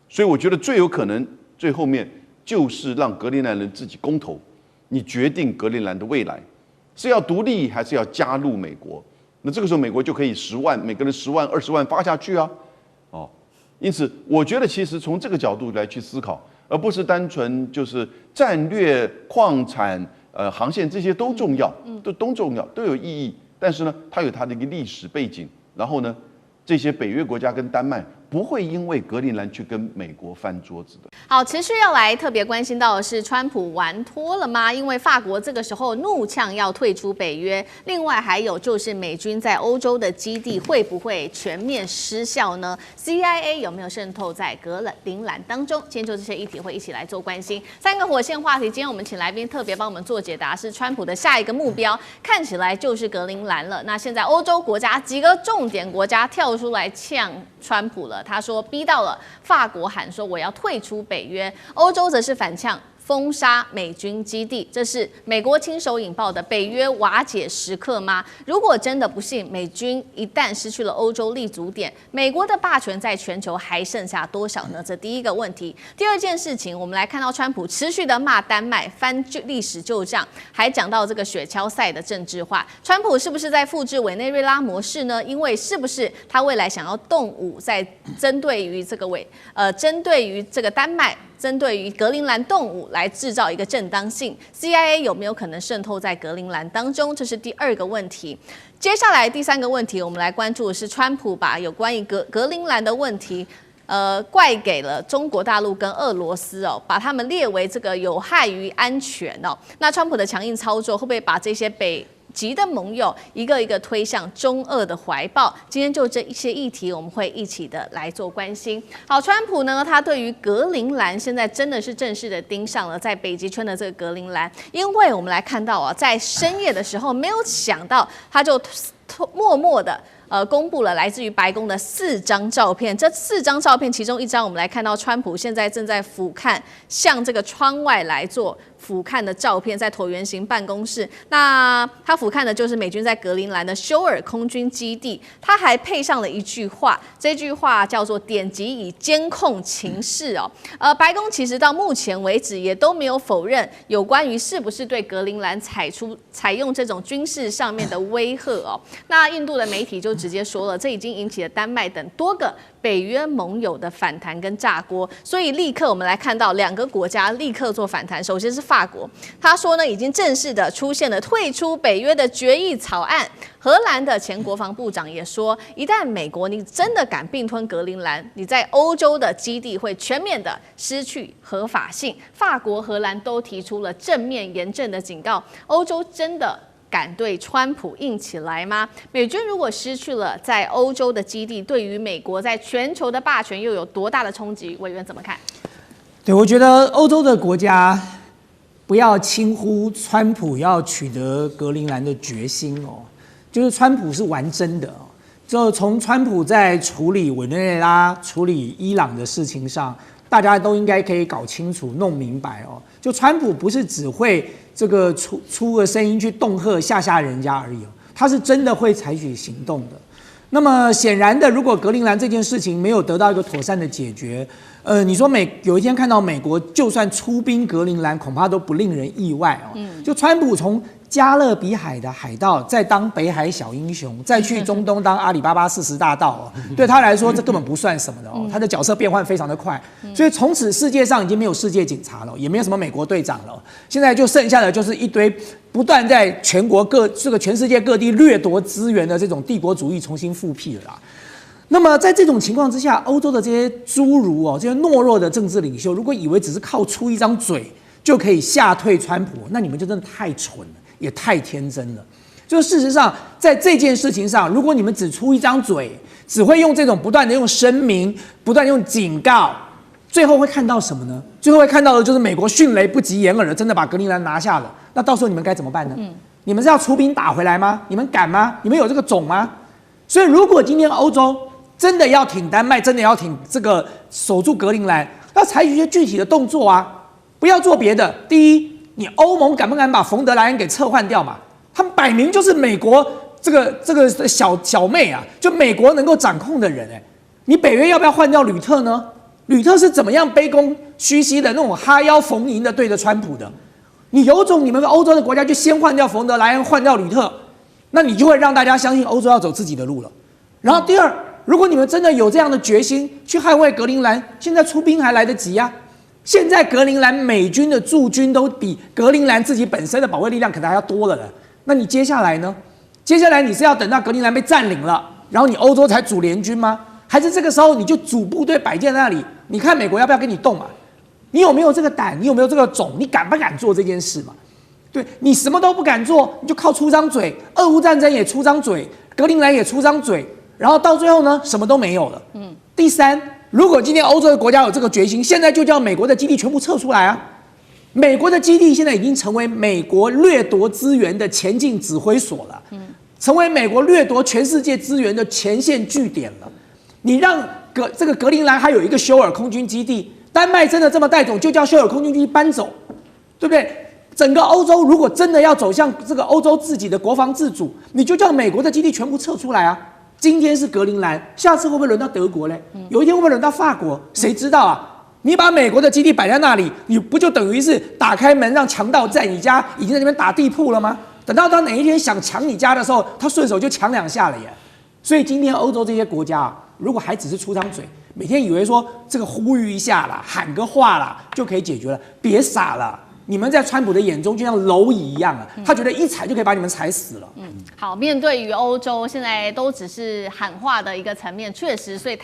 所以我觉得最有可能最后面就是让格陵兰人自己公投，你决定格陵兰的未来是要独立还是要加入美国。那这个时候美国就可以10万，每个人10万、20万发下去啊，因此，我觉得其实从这个角度来去思考，而不是单纯就是战略、矿产、航线这些都重要，都重要，都有意义。但是呢，它有它的一个历史背景，然后呢，这些北约国家跟丹麦不会因为格陵兰去跟美国翻桌子的。好，持续要来特别关心到的是，川普玩脱了吗？因为法国这个时候怒呛要退出北约，另外还有就是美军在欧洲的基地会不会全面失效呢 ？CIA 有没有渗透在格陵兰当中？今天就这些议题会一起来做关心。3个火线话题，今天我们请来宾特别帮我们做解答，是川普的下一个目标，看起来就是格陵兰了。那现在欧洲国家几个重点国家跳出来呛川普了。他说逼到了法国喊说我要退出北约，欧洲则是反呛封杀美军基地，这是美国亲手引爆的北约瓦解时刻吗？如果真的不幸美军一旦失去了欧洲立足点，美国的霸权在全球还剩下多少呢？这第一个问题。第二件事情，我们来看到川普持续的骂丹麦，翻历史旧账，还讲到这个雪橇赛的政治化。川普是不是在复制委内瑞拉模式呢？因为是不是他未来想要动武，在针对于这个丹麦，针对于格陵兰动武来制造一个正当性 ，CIA 有没有可能渗透在格陵兰当中？这是第二个问题。接下来第3个问题，我们来关注的是川普把有关于格陵兰的问题，怪给了中国大陆跟俄罗斯哦，把他们列为这个有害于安全哦。那川普的强硬操作会不会把这些北极的盟友一个一个推向中俄的怀抱？今天就这一些议题，我们会一起的来做关心。好，川普呢，他对于格陵兰现在真的是正式的盯上了在北极圈的这个格陵兰，因为我们来看到啊，在深夜的时候，没有想到他就默默的公布了来自于白宫的4张照片。这4张照片，其中1张我们来看到川普现在正在俯瞰向这个窗外来做俯瞰的照片，在椭圆形办公室。那他俯瞰的就是美军在格陵兰的休尔空军基地。他还配上了一句话，这句话叫做"点击以监控情势"哦。白宫其实到目前为止也都没有否认有关于是不是对格陵兰采用这种军事上面的威吓哦。那印度的媒体就直接说了，这已经引起了丹麦等多个北约盟友的反弹跟炸锅，所以立刻我们来看到2个国家立刻做反弹。首先是法国，他说呢，已经正式的出现了退出北约的决议草案。荷兰的前国防部长也说，一旦美国你真的敢并吞格陵兰，你在欧洲的基地会全面的失去合法性。法国、荷兰都提出了正面严正的警告，欧洲真的敢对川普硬起来吗？美军如果失去了在欧洲的基地，对于美国在全球的霸权又有多大的冲击？委员怎么看？对，我觉得欧洲的国家不要轻忽川普要取得格陵兰的决心哦，就是川普是玩真的哦。就从川普在处理委内瑞拉、处理伊朗的事情上，大家都应该可以搞清楚、弄明白哦。就川普不是只会这个出个声音去恫吓吓人家而已哦，他是真的会采取行动的。那么显然的，如果格陵兰这件事情没有得到一个妥善的解决，你说有一天看到美国就算出兵格陵兰，恐怕都不令人意外哦。就川普从加勒比海的海盗，再当北海小英雄，再去中东当阿里巴巴40大盗哦，对他来说这根本不算什么的哦。他的角色变换非常的快，所以从此世界上已经没有世界警察了，也没有什么美国队长了，现在就剩下的就是一堆不断在全世界各地掠夺资源的这种帝国主义重新复辟了啦。那么在这种情况之下，欧洲的这些侏儒哦，这些懦弱的政治领袖，如果以为只是靠出一张嘴就可以吓退川普，那你们就真的太蠢了，也太天真了。就事实上，在这件事情上，如果你们只出一张嘴，只会用这种不断的用声明、不断的用警告，最后会看到什么呢？最后会看到的就是美国迅雷不及掩耳的真的把格陵兰拿下了。那到时候你们该怎么办呢？你们是要出兵打回来吗？你们敢吗？你们有这个种吗？所以，如果今天欧洲真的要挺丹麦，真的要挺这个守住格陵兰，要采取一些具体的动作啊，不要做别的。第一，你欧盟敢不敢把冯德莱恩给撤换掉嘛？他们摆明就是美国这个小妹啊，就美国能够掌控的人哎。你北约要不要换掉吕特呢？吕特是怎么样卑躬屈膝的那种哈腰逢迎的对着川普的？你有种你们欧洲的国家就先换掉冯德莱恩，换掉吕特，那你就会让大家相信欧洲要走自己的路了。然后第二，如果你们真的有这样的决心去捍卫格陵兰，现在出兵还来得及呀。现在格陵兰美军的驻军都比格陵兰自己本身的保卫力量可能还要多了呢。那你接下来呢？接下来你是要等到格陵兰被占领了，然后你欧洲才组联军吗？还是这个时候你就组部队摆在那里？你看美国要不要跟你动嘛？你有没有这个胆？你有没有这个种？你敢不敢做这件事嘛？对，你什么都不敢做，你就靠出张嘴。俄乌战争也出张嘴，格陵兰也出张嘴，然后到最后呢，什么都没有了。第三，如果今天欧洲的国家有这个决心，现在就叫美国的基地全部撤出来啊！美国的基地现在已经成为美国掠夺资源的前进指挥所了，成为美国掠夺全世界资源的前线据点了。你让这个格陵兰还有一个休尔空军基地，丹麦真的这么带走，就叫休尔空军基地搬走，对不对？整个欧洲如果真的要走向这个欧洲自己的国防自主，你就叫美国的基地全部撤出来啊！今天是格陵兰，下次会不会轮到德国嘞？有一天会不会轮到法国？谁知道啊？你把美国的基地摆在那里，你不就等于是打开门让强盗在你家已经在那边打地铺了吗？等到他哪一天想抢你家的时候，他顺手就抢2下了耶！所以今天欧洲这些国家啊，如果还只是出张嘴，每天以为说这个呼吁一下啦，喊个话啦就可以解决了，别傻了。你们在川普的眼中就像蝼蚁一样啊，他觉得一踩就可以把你们踩死了。好，面对于欧洲现在都只是喊话的一个层面，确实，所以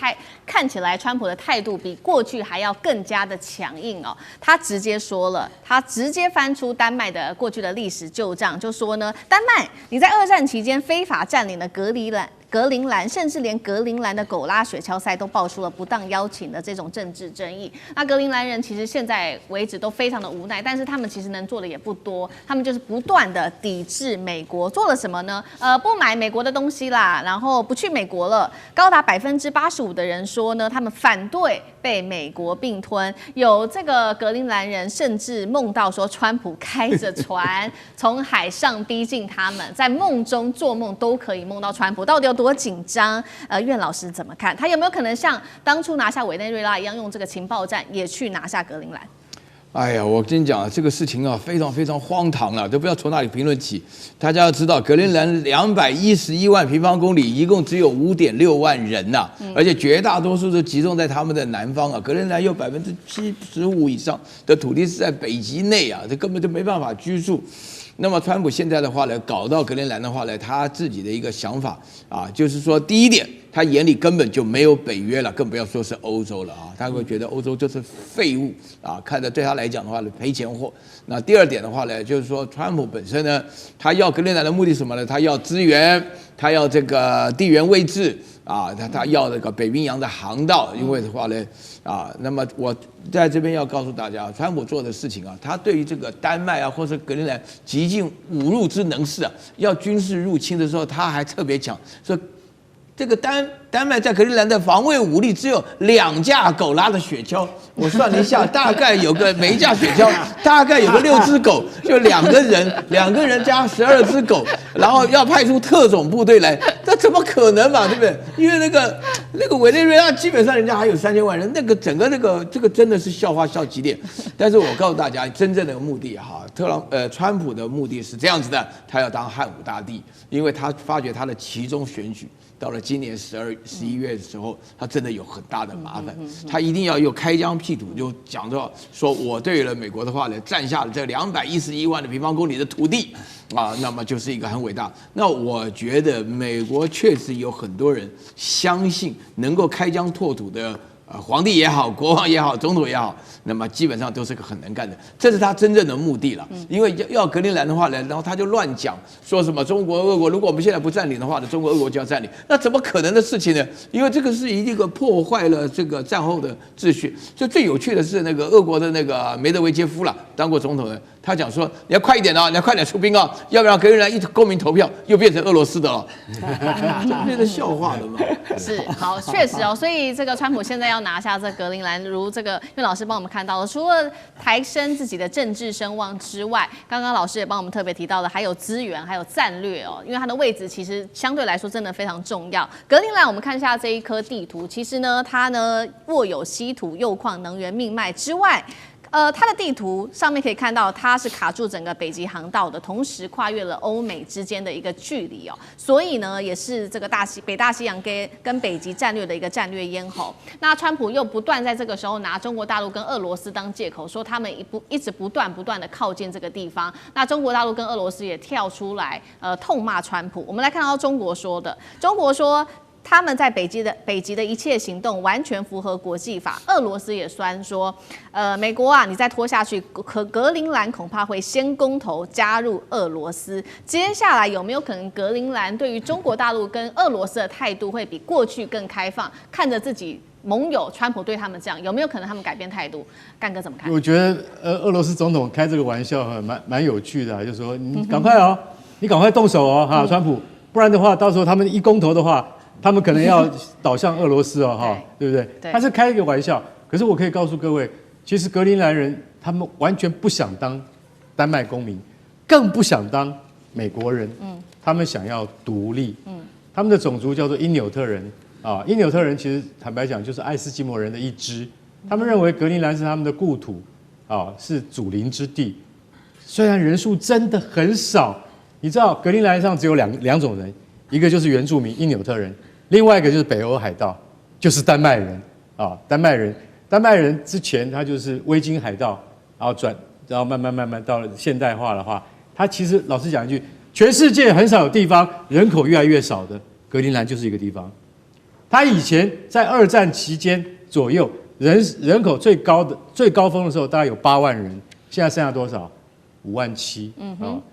看起来川普的态度比过去还要更加的强硬哦。他直接说了，他直接翻出丹麦的过去的历史旧账，就说呢，丹麦你在2战期间非法占领了格陵兰，甚至连格陵兰的狗拉雪橇赛都爆出了不当邀请的这种政治争议。那格陵兰人其实现在为止都非常的无奈，但是他们其实能做的也不多，他们就是不断的抵制美国。做了什么呢？不买美国的东西啦，然后不去美国了。高达85%的人说呢，他们反对被美国并吞。有这个格陵兰人甚至梦到说，川普开着船从海上逼近他们，在梦中做梦都可以梦到川普，到底有多紧张？苑老师怎么看？他有没有可能像当初拿下委内瑞拉一样，用这个情报战也去拿下格陵兰？哎呀，我跟你讲，这个事情啊，非常非常荒唐了，都不要从哪里评论起。大家要知道，格陵兰211万平方公里，一共只有5.6万人呐、而且绝大多数都集中在他们的南方啊。格陵兰有75%以上的土地是在北极内啊，这根本就没办法居住。那么川普现在的话呢，搞到格陵兰的话呢，他自己的一个想法啊，就是说第一点，他眼里根本就没有北约了，更不要说是欧洲了啊，他会觉得欧洲就是废物啊，看着对他来讲的话呢，赔钱货。那第二点的话呢，就是说川普本身呢，他要格陵兰的目的是什么呢？他要资源，他要这个地缘位置啊，他要这个北冰洋的航道，因为的话呢。那么我在这边要告诉大家，川普做的事情啊，他对于这个丹麦啊，或者格陵兰极尽侮辱之能事啊，要军事入侵的时候，他还特别讲说，这个丹麦在格陵兰的防卫武力只有2架狗拉的雪橇，我算了一下，大概有个每一架雪橇大概有个6只狗，就2个人加12只狗，然后要派出特种部队来，这怎么可能嘛，对不对？因为那个委内瑞拉基本上人家还有3000万人，整个这个真的是笑话笑极点。但是我告诉大家，真正的目的哈，川普的目的是这样子的，他要当汉武大帝，因为他发觉他的期中选举。到了今年11月的时候，他真的有很大的麻烦，他一定要又开疆辟土，就讲到说我对了美国的话呢，占下了这211万的平方公里的土地啊，那么就是一个很伟大。那我觉得美国确实有很多人相信能够开疆拓土的。皇帝也好，国王也好，总统也好，那么基本上都是个很能干的，这是他真正的目的了。因为要格陵兰的话呢，然后他就乱讲，说什么中国、俄国，如果我们现在不占领的话呢，中国、俄国就要占领，那怎么可能的事情呢？因为这个是一个破坏了这个战后的秩序。所以最有趣的是，那个俄国的那个梅德韦杰夫了，当过总统的，他讲说你要快一点啊，你要快点出兵啊，要不然格陵兰一公民投票又变成俄罗斯的了，这变成笑话了嘛？是好，确实哦，所以这个川普现在要拿下这格陵兰，如这个因为老师帮我们看到了，除了抬升自己的政治声望之外，刚刚老师也帮我们特别提到了，还有资源，还有战略哦，因为它的位置其实相对来说真的非常重要。格陵兰，我们看一下这一颗地图，其实呢，它呢握有稀土、铀矿、能源命脉之外。它的地图上面可以看到，它是卡住整个北极航道的，同时跨越了欧美之间的一个距离哦，所以呢，也是这个北大西洋跟北极战略的一个战略咽喉。那川普又不断在这个时候拿中国大陆跟俄罗斯当借口，说他们一直不断的靠近这个地方。那中国大陆跟俄罗斯也跳出来痛骂川普。我们来看到中国说的，中国说，他们在北极的一切行动完全符合国际法。俄罗斯也酸说，美国啊，你再拖下去，格陵兰恐怕会先公投加入俄罗斯。接下来有没有可能格陵兰对于中国大陆跟俄罗斯的态度会比过去更开放？看着自己盟友川普对他们这样，有没有可能他们改变态度？干哥怎么看？我觉得俄罗斯总统开这个玩笑蛮有趣的，就是说你赶快哦，你赶快动手哦，哈，川普，不然的话，到时候他们一公投的话。他们可能要倒向俄罗斯哦，哈，对不对？他是开一个玩笑。可是我可以告诉各位，其实格陵兰人他们完全不想当丹麦公民，更不想当美国人。他们想要独立。他们的种族叫做因纽特人啊，因纽特人其实坦白讲就是爱斯基摩人的一支。他们认为格陵兰是他们的故土啊，是祖灵之地。虽然人数真的很少，你知道格陵兰上只有两种人，一个就是原住民因纽特人。另外一个就是北欧海盗，就是丹麦人啊，丹麦人之前他就是维京海盗，然后慢慢到了现代化的话，他其实老实讲一句，全世界很少有地方人口越来越少的，格陵兰就是一个地方。他以前在2战期间左右，人口最高峰的时候大概有8万人，现在剩下多少？5万7，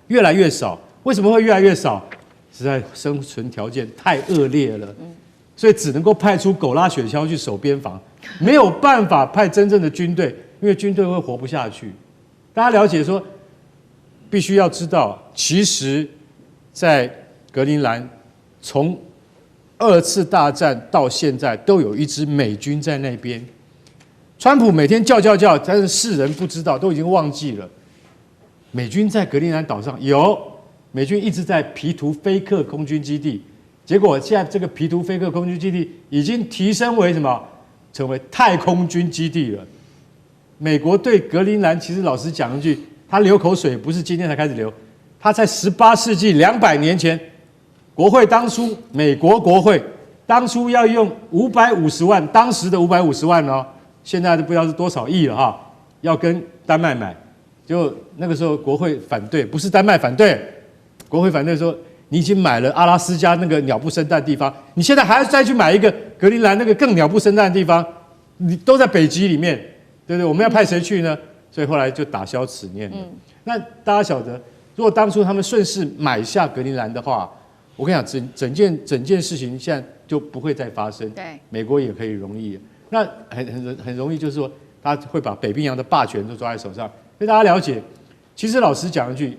越来越少。为什么会越来越少？实在生存条件太恶劣了，所以只能够派出狗拉雪橇去守边防，没有办法派真正的军队，因为军队会活不下去。大家了解说，必须要知道，其实，在格陵兰从2次大战到现在，都有一支美军在那边。川普每天叫，但是世人不知道，都已经忘记了。美军在格陵兰岛上有。美军一直在皮图菲克空军基地，结果现在这个皮图菲克空军基地已经提升为什么？成为太空军基地了。美国对格陵兰其实老实讲一句，他流口水不是今天才开始流，他在18世纪200年前，美国国会当初要用550万，当时的550万哦，现在都不知道是多少亿了哈，要跟丹麦买，就那个时候国会反对，不是丹麦反对。国会反对说，你已经买了阿拉斯加那个鸟不生蛋的地方，你现在还要再去买一个格陵兰那个更鸟不生蛋的地方，你都在北极里面，对不对？我们要派谁去呢？所以后来就打消此念了。那大家晓得，如果当初他们顺势买下格陵兰的话，我跟你讲，整件事情现在就不会再发生。对，美国也可以容易。那很容易，就是说他会把北冰洋的霸权都抓在手上。所以大家了解，其实老实讲一句。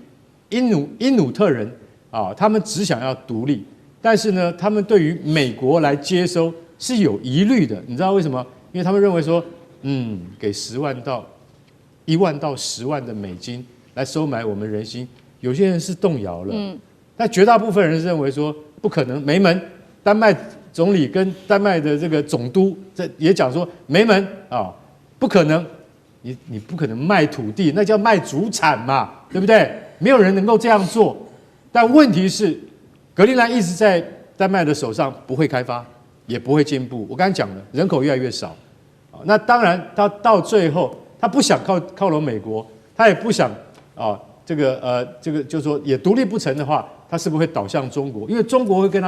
因努特人啊，他们只想要独立，但是呢，他们对于美国来接收是有疑虑的。你知道为什么？因为他们认为说，给1万到10万的美金来收买我们人心，有些人是动摇了。但绝大部分人认为说不可能，没门。丹麦总理跟丹麦的这个总督也讲说没门啊，不可能，你不可能卖土地，那叫卖祖产嘛，对不对？没有人能够这样做，但问题是，格陵兰一直在丹麦的手上，不会开发，也不会进步。我刚才讲了，人口越来越少，那当然，他到最后，他不想靠拢美国，他也不想这个就是说也独立不成的话，他是不是会倒向中国？因为中国会跟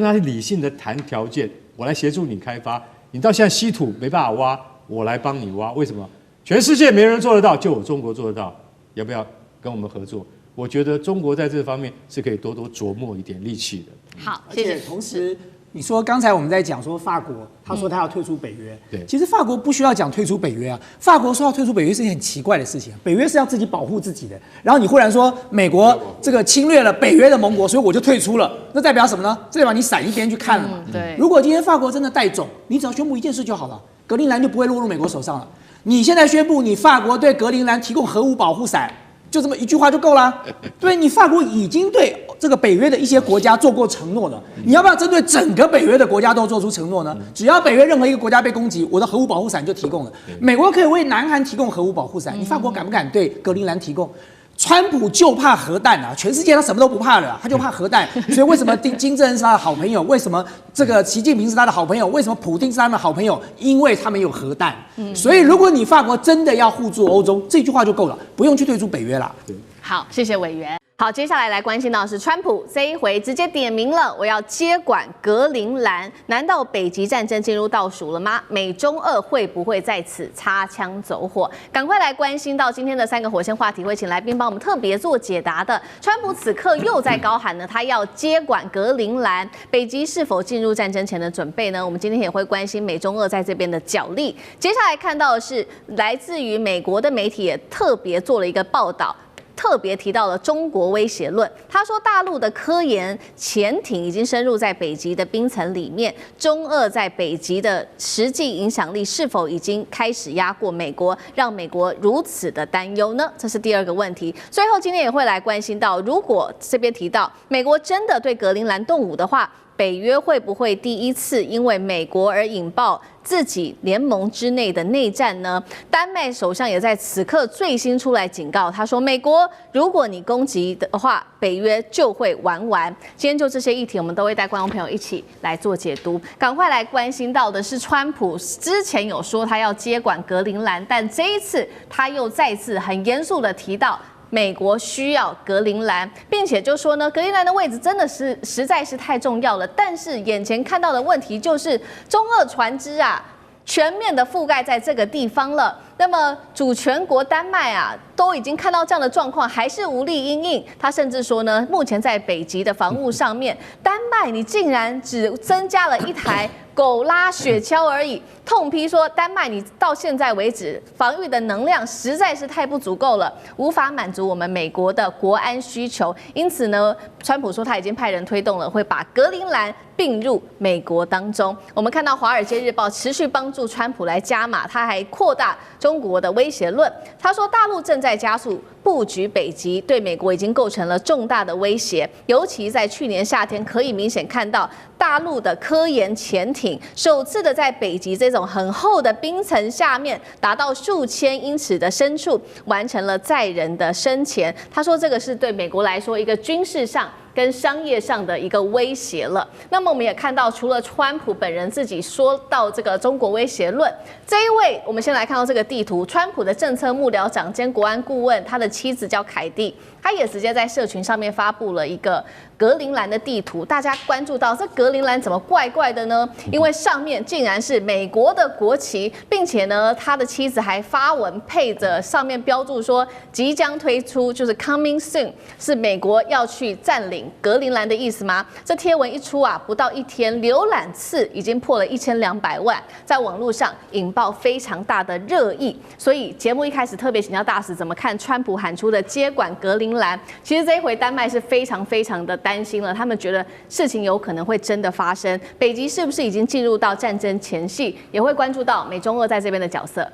他理性的谈条件，我来协助你开发，你到现在稀土没办法挖，我来帮你挖。为什么？全世界没人做得到，就我中国做得到，要不要？跟我们合作，我觉得中国在这方面是可以多琢磨一点力气的。好，谢谢。同时，你说刚才我们在讲说法国，他说他要退出北约，对，其实法国不需要讲退出北约啊。法国说要退出北约是一件很奇怪的事情，北约是要自己保护自己的。然后你忽然说美国这个侵略了北约的盟国，所以我就退出了，那代表什么呢？这代表你闪一边去看了嘛。对。如果今天法国真的带种，你只要宣布一件事就好了，格陵兰就不会落入美国手上了。你现在宣布你法国对格陵兰提供核武保护伞。就这么一句话就够了，对，你法国已经对这个北约的一些国家做过承诺的，你要不要针对整个北约的国家都做出承诺呢？只要北约任何一个国家被攻击，我的核武保护伞就提供了。美国可以为南韩提供核武保护伞，你法国敢不敢对格陵兰提供？川普就怕核弹啊！全世界他什么都不怕了，他就怕核弹。所以为什么金正恩是他的好朋友？为什么这个习近平是他的好朋友？为什么普丁是他们的好朋友？因为他们有核弹。所以如果你法国真的要互助欧洲，这句话就够了，不用去退出北约啦。好，谢谢委员。好，接下来关心到的是川普这一回直接点名了，我要接管格陵兰。难道北极战争进入倒数了吗？美中俄会不会在此擦枪走火？赶快来关心到今天的3个火线话题，会请来宾帮我们特别做解答的。川普此刻又在高喊呢，他要接管格陵兰，北极是否进入战争前的准备呢？我们今天也会关心美中俄在这边的角力。接下来看到的是来自于美国的媒体也特别做了一个报道。特别提到了中国威胁论，他说大陆的科研潜艇已经深入在北极的冰层里面，中俄在北极的实际影响力是否已经开始压过美国，让美国如此的担忧呢？这是第2个问题。最后今天也会来关心到，如果这边提到美国真的对格陵兰动武的话，北约会不会第一次因为美国而引爆自己联盟之内的内战呢？丹麦首相也在此刻最新出来警告，他说：“美国，如果你攻击的话，北约就会玩完。”今天就这些议题，我们都会带观众朋友一起来做解读。赶快来关心到的是，川普之前有说他要接管格陵兰，但这一次他又再次很严肃的提到。美国需要格陵兰，并且就说呢，格陵兰的位置真的是实在是太重要了。但是眼前看到的问题就是中俄船只啊，全面的覆盖在这个地方了。那么主权国丹麦啊，都已经看到这样的状况，还是无力因应。他甚至说呢，目前在北极的防务上面，丹麦你竟然只增加了一台狗拉雪橇而已，痛批说丹麦你到现在为止防御的能量实在是太不足够了，无法满足我们美国的国安需求。因此呢，川普说他已经派人推动了，会把格陵兰并入美国当中。我们看到《华尔街日报》持续帮助川普来加码，他还扩大中国的威胁论。他说，大陆正在加速布局北极，对美国已经构成了重大的威胁。尤其在去年夏天，可以明显看到大陆的科研潜艇首次的在北极这种很厚的冰层下面，达到数千英尺的深处，完成了载人的深潜。他说，这个是对美国来说一个军事上跟商业上的一个威胁了。那么我们也看到，除了川普本人自己说到这个中国威胁论，这一位我们先来看到这个地图，川普的政策幕僚长兼国安顾问，他的妻子叫凯蒂，他也直接在社群上面发布了一个格陵兰的地图。大家关注到这格陵兰怎么怪怪的呢？因为上面竟然是美国的国旗，并且呢，他的妻子还发文配着上面标注说即将推出，就是 coming soon， 是美国要去占领格陵兰的意思吗？这贴文一出啊，不到1天，浏览次已经破了1200万，在网络上引爆非常大的热议。所以节目一开始特别请教大使怎么看川普喊出的接管格陵兰。其实这一回丹麦是非常非常的担心了，他们觉得事情有可能会真的发生，北极是不是已经进入到战争前夕，也会关注到美中俄在这边的角色。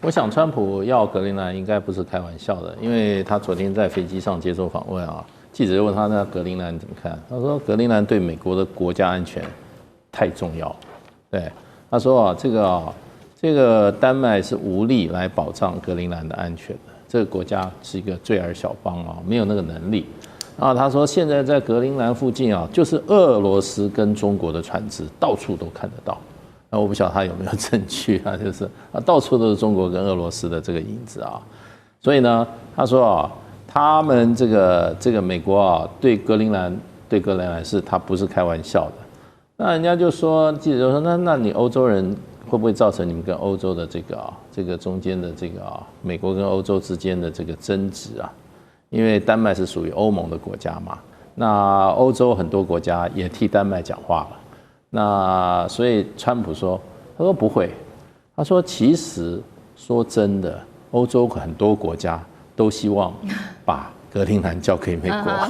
我想川普要格陵兰应该不是开玩笑的，因为他昨天在飞机上接受访问啊，记者问他那格陵兰怎么看，他说格陵兰对美国的国家安全太重要。对，他说啊，这个丹麦是无力来保障格陵兰的安全的，这个国家是一个罪儿小邦啊，没有那个能力。然后他说，现在在格陵兰附近啊，就是俄罗斯跟中国的船只，到处都看得到。那我不晓得他有没有证据啊，就是啊，到处都是中国跟俄罗斯的这个影子啊。所以呢，他说啊，他们这个美国啊，对格陵兰是他不是开玩笑的。那人家就说，记者就说，那你欧洲人会不会造成你们跟欧洲的这个中间的美国跟欧洲之间的这个争执啊？因为丹麦是属于欧盟的国家嘛，那欧洲很多国家也替丹麦讲话了。那所以川普说，他说不会，他说其实说真的，欧洲很多国家都希望把格陵兰交给美国，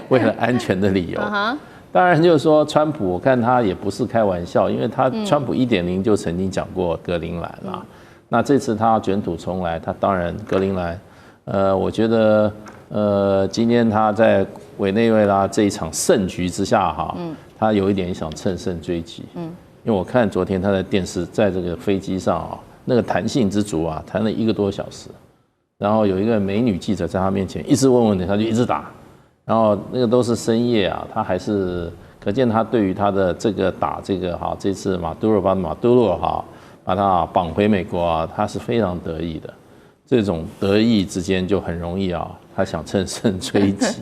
为了安全的理由。当然就是说，川普我看他也不是开玩笑，因为川普1.0就曾经讲过格陵兰啦。那这次他要卷土重来，他当然格陵兰，我觉得今天他在委内瑞拉这一场胜局之下哈，他有一点想乘胜追击，因为我看昨天他在电视在这个飞机上啊，那个弹性之足啊，弹了1个多小时，然后有一个美女记者在他面前一直问问题，他就一直打，然后那个都是深夜啊，他还是可见他对于他的这个打这个哈，这次马杜罗哈把他绑回美国啊，他是非常得意的。这种得意之间就很容易啊，他想乘胜追击。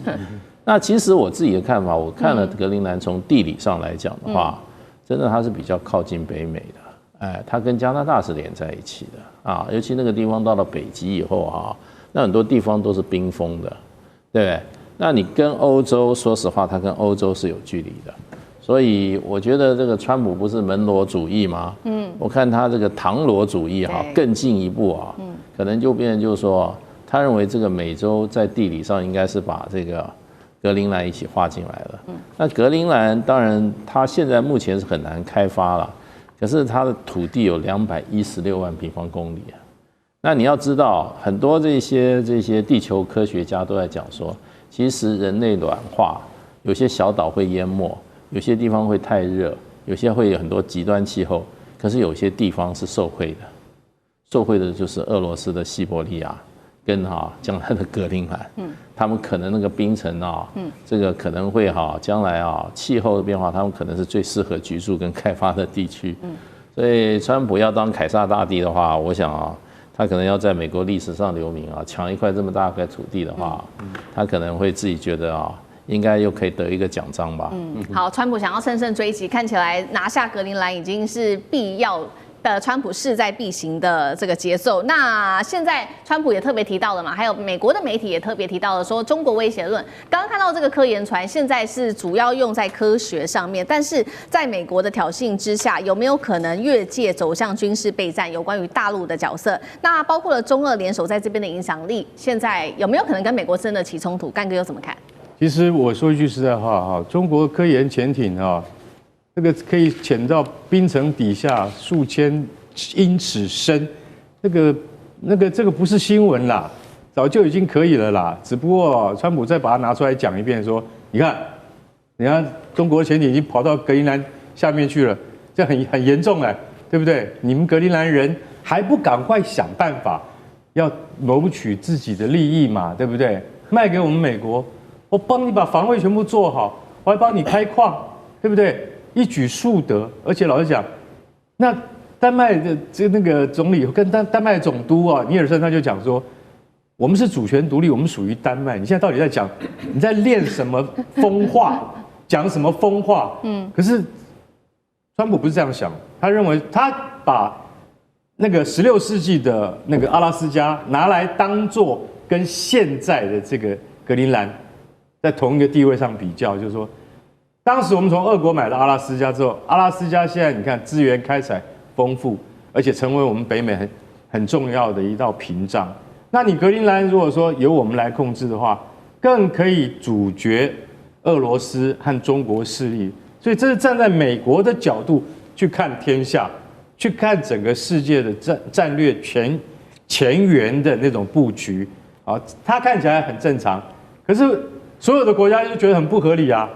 那其实我自己的看法，我看了格陵兰从地理上来讲的话，真的它是比较靠近北美的，哎，它跟加拿大是连在一起的啊，尤其那个地方到了北极以后啊，那很多地方都是冰封的，对不对？那你跟欧洲，说实话，它跟欧洲是有距离的。所以我觉得这个川普不是门罗主义吗？我看他这个唐罗主义哈，更进一步啊，可能就变成就是说，他认为这个美洲在地理上应该是把这个格陵兰一起划进来了。那格陵兰当然它现在目前是很难开发了，可是它的土地有216万平方公里啊。那你要知道，很多这些地球科学家都在讲说，其实人类暖化，有些小岛会淹没。有些地方会太热，有些会有很多极端气候，可是有些地方是受惠的，受惠的就是俄罗斯的西伯利亚跟将来的格陵兰，他们可能那个冰层这个可能会将来气候的变化，他们可能是最适合居住跟开发的地区，所以川普要当凯撒大帝的话，我想他可能要在美国历史上留名抢一块这么大块土地的话，他可能会自己觉得应该又可以得一个奖章吧。好，川普想要乘胜追击，看起来拿下格陵兰已经是必要的，川普势在必行的这个节奏。那现在川普也特别提到了嘛，还有美国的媒体也特别提到了说中国威胁论。刚刚看到这个科研船，现在是主要用在科学上面，但是在美国的挑衅之下，有没有可能越界走向军事备战？有关于大陆的角色，那包括了中俄联手在这边的影响力，现在有没有可能跟美国真的起冲突？干哥又怎么看？其实我说一句实在话中国科研潜艇这个可以潜到冰层底下数千英尺深，这个不是新闻啦，早就已经可以了啦。只不过川普再把它拿出来讲一遍，说你看，中国潜艇已经跑到格陵兰下面去了，这很严重哎，对不对？你们格陵兰人还不赶快想办法要谋取自己的利益嘛，对不对？卖给我们美国。我帮你把防卫全部做好，我还帮你开矿，对不对？一举数得。而且老实讲，那丹麦的那个总理跟丹麦总督尼尔森他就讲说，我们是主权独立，我们属于丹麦。你现在到底在讲你在练什么疯话，讲什么疯话？可是川普不是这样想，他认为他把那个16世纪的那个阿拉斯加拿来当做跟现在的这个格陵兰在同一个地位上比较，就是说，当时我们从俄国买了阿拉斯加之后，阿拉斯加现在你看资源开采丰富，而且成为我们北美很重要的一道屏障。那你格陵兰如果说由我们来控制的话，更可以阻绝俄罗斯和中国势力。所以这是站在美国的角度去看天下，去看整个世界的战略前沿的那种布局它看起来很正常，可是所有的国家就觉得很不合理啊！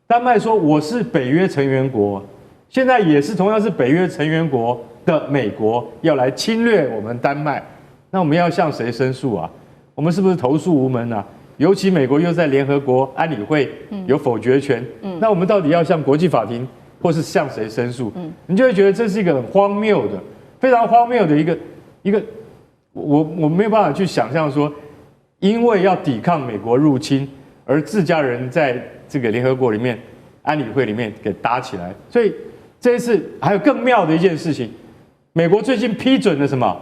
丹麦说我是北约成员国，现在也是同样是北约成员国的美国要来侵略我们丹麦，那我们要向谁申诉啊？我们是不是投诉无门啊？尤其美国又在联合国安理会有否决权，那我们到底要向国际法庭或是向谁申诉？你就会觉得这是一个很荒谬的、非常荒谬的一个，我没有办法去想象说，因为要抵抗美国入侵。而自家人在这个联合国里面、安理会里面给搭起来，所以这一次还有更妙的一件事情，美国最近批准了什么？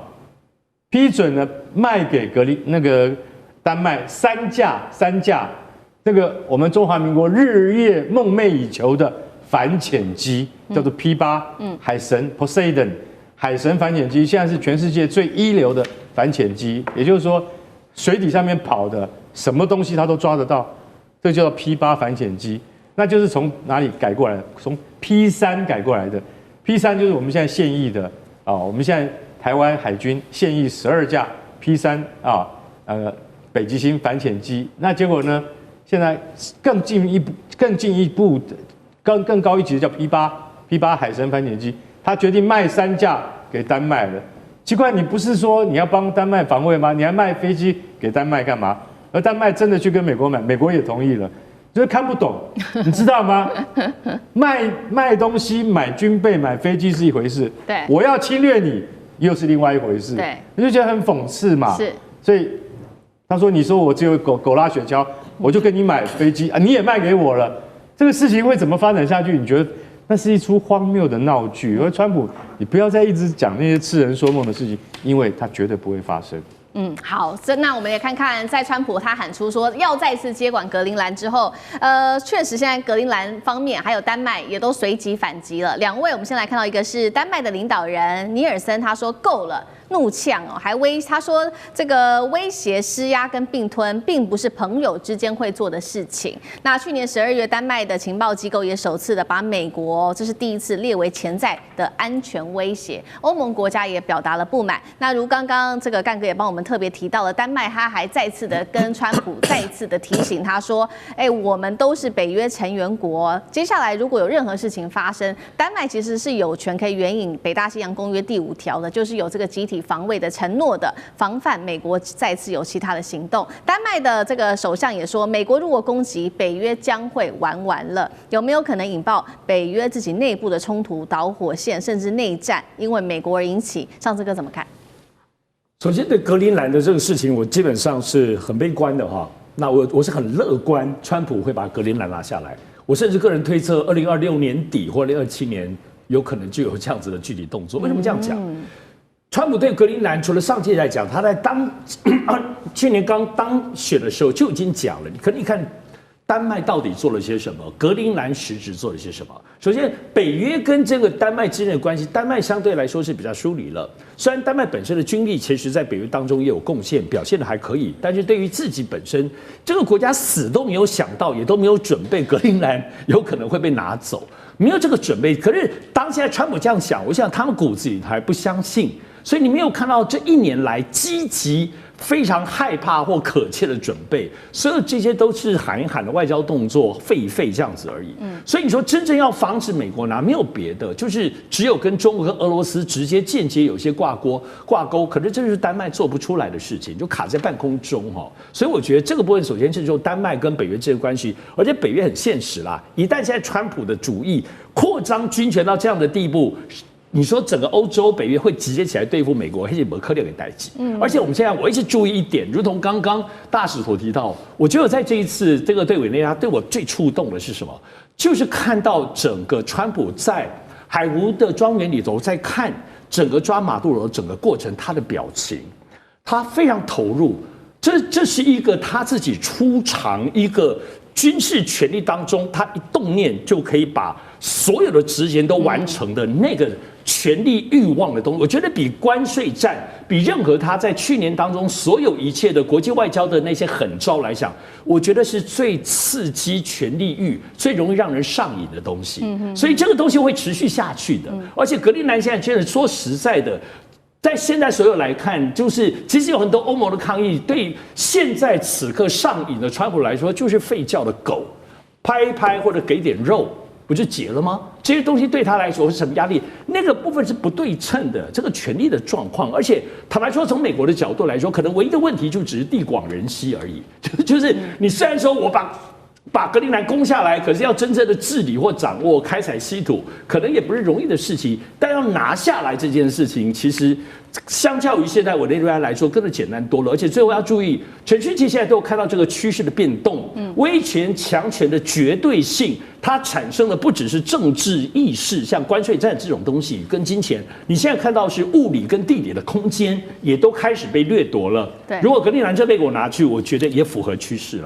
批准了卖给那个丹麦三架这个我们中华民国日夜梦寐以求的反潜机，叫做 P8海神 Poseidon 海神反潜机，现在是全世界最一流的反潜机，也就是说水底上面跑的。什么东西它都抓得到，这就叫 P8反潜机，那就是从哪里改过来的？从 P3改过来的。P3就是我们现在现役的我们现在台湾海军现役12架 P3 北极星反潜机。那结果呢？现在更进一步，更高一级的叫 P8海神反潜机，他决定卖3架给丹麦了。奇怪，你不是说你要帮丹麦防卫吗？你还卖飞机给丹麦干嘛？而丹麦真的去跟美国买，美国也同意了，就是看不懂，你知道吗？卖东西、买军备、买飞机是一回事，对，我要侵略你又是另外一回事，对，你就觉得很讽刺嘛。是，所以他说：“你说我只有狗拉雪橇，我就跟你买飞机啊，你也卖给我了，这个事情会怎么发展下去？你觉得？”那是一出荒谬的闹剧，而川普，你不要再一直讲那些痴人说梦的事情，因为它绝对不会发生。好，那我们也看看，在川普他喊出说要再次接管格陵兰之后，确实现在格陵兰方面还有丹麦也都随即反击了。2位，我们先来看到一个是丹麦的领导人尼尔森，他说够了。怒呛哦，他说这个威胁、施压跟并吞，并不是朋友之间会做的事情。那去年12月，丹麦的情报机构也首次的把美国，这是第一次列为潜在的安全威胁。欧盟国家也表达了不满。那如刚刚这个干哥也帮我们特别提到了，丹麦他还再次的跟川普再一次的提醒他说，我们都是北约成员国，接下来如果有任何事情发生，丹麦其实是有权可以援引北大西洋公约第5条的，就是有这个集体防卫的承诺的，防范美国再次有其他的行动。丹麦的这个首相也说，美国如果攻击，北约将会完了。有没有可能引爆北约自己内部的冲突、导火线，甚至内战，因为美国而引起？上次哥怎么看？首先对格陵兰的这个事情，我基本上是很悲观的哈。那我是很乐观，川普会把格陵兰拿下来。我甚至个人推测，2026年底或2027年有可能就有这样子的具体动作。为什么这样讲？川普对格陵兰，除了上届来讲，他在去年刚当选的时候就已经讲了。可你看，丹麦到底做了些什么？格陵兰实质做了些什么？首先，北约跟这个丹麦之间的关系，丹麦相对来说是比较疏离了。虽然丹麦本身的军力其实在北约当中也有贡献，表现的还可以，但是对于自己本身这个国家死都没有想到，也都没有准备，格陵兰有可能会被拿走，没有这个准备。可是当现在川普这样想，我想他们骨子里还不相信。所以你没有看到这1年来积极、非常害怕或可切的准备，所有这些都是喊一喊的外交动作，废一废这样子而已。所以你说真正要防止美国拿，没有别的，就是只有跟中国跟俄罗斯直接间接有些挂钩，可是这就是丹麦做不出来的事情，就卡在半空中哈。所以我觉得这个部分首先是就丹麦跟北约之间的关系，而且北约很现实啦，一旦现在川普的主义扩张军权到这样的地步。你说整个欧洲北约会直接起来对付美国，黑吉伯克列给代击。而且我们现在我一直注意一点，如同刚刚大使所提到，我觉得在这一次这个对委内瑞拉对我最触动的是什么？就是看到整个川普在海湖的庄园里头，在看整个抓马杜罗整个过程，他的表情，他非常投入。这是一个他自己出场一个军事权力当中，他一动念就可以把所有的职权都完成的那个权力欲望的东西，我觉得比关税战，比任何他在去年当中所有一切的国际外交的那些狠招来讲，我觉得是最刺激权力欲、最容易让人上瘾的东西。所以这个东西会持续下去的。而且格陵兰现在真的说实在的。在现在所有来看，就是其实有很多欧盟的抗议，对现在此刻上瘾的川普来说，就是吠叫的狗，拍一拍或者给点肉，不就结了吗？这些东西对他来说是什么压力？那个部分是不对称的，这个权力的状况。而且坦白说，从美国的角度来说，可能唯一的问题就只是地广人稀而已。就是你虽然说我把格陵兰攻下来，可是要真正的治理或掌握、开采稀土，可能也不是容易的事情。但要拿下来这件事情，其实相较于现在委内瑞拉来说，更的简单多了。而且最后要注意，全世界现在都有看到这个趋势的变动，威权强权的绝对性，它产生的不只是政治意识，像关税战这种东西跟金钱，你现在看到是物理跟地理的空间也都开始被掠夺了。对，如果格陵兰真被我拿去，我觉得也符合趋势了。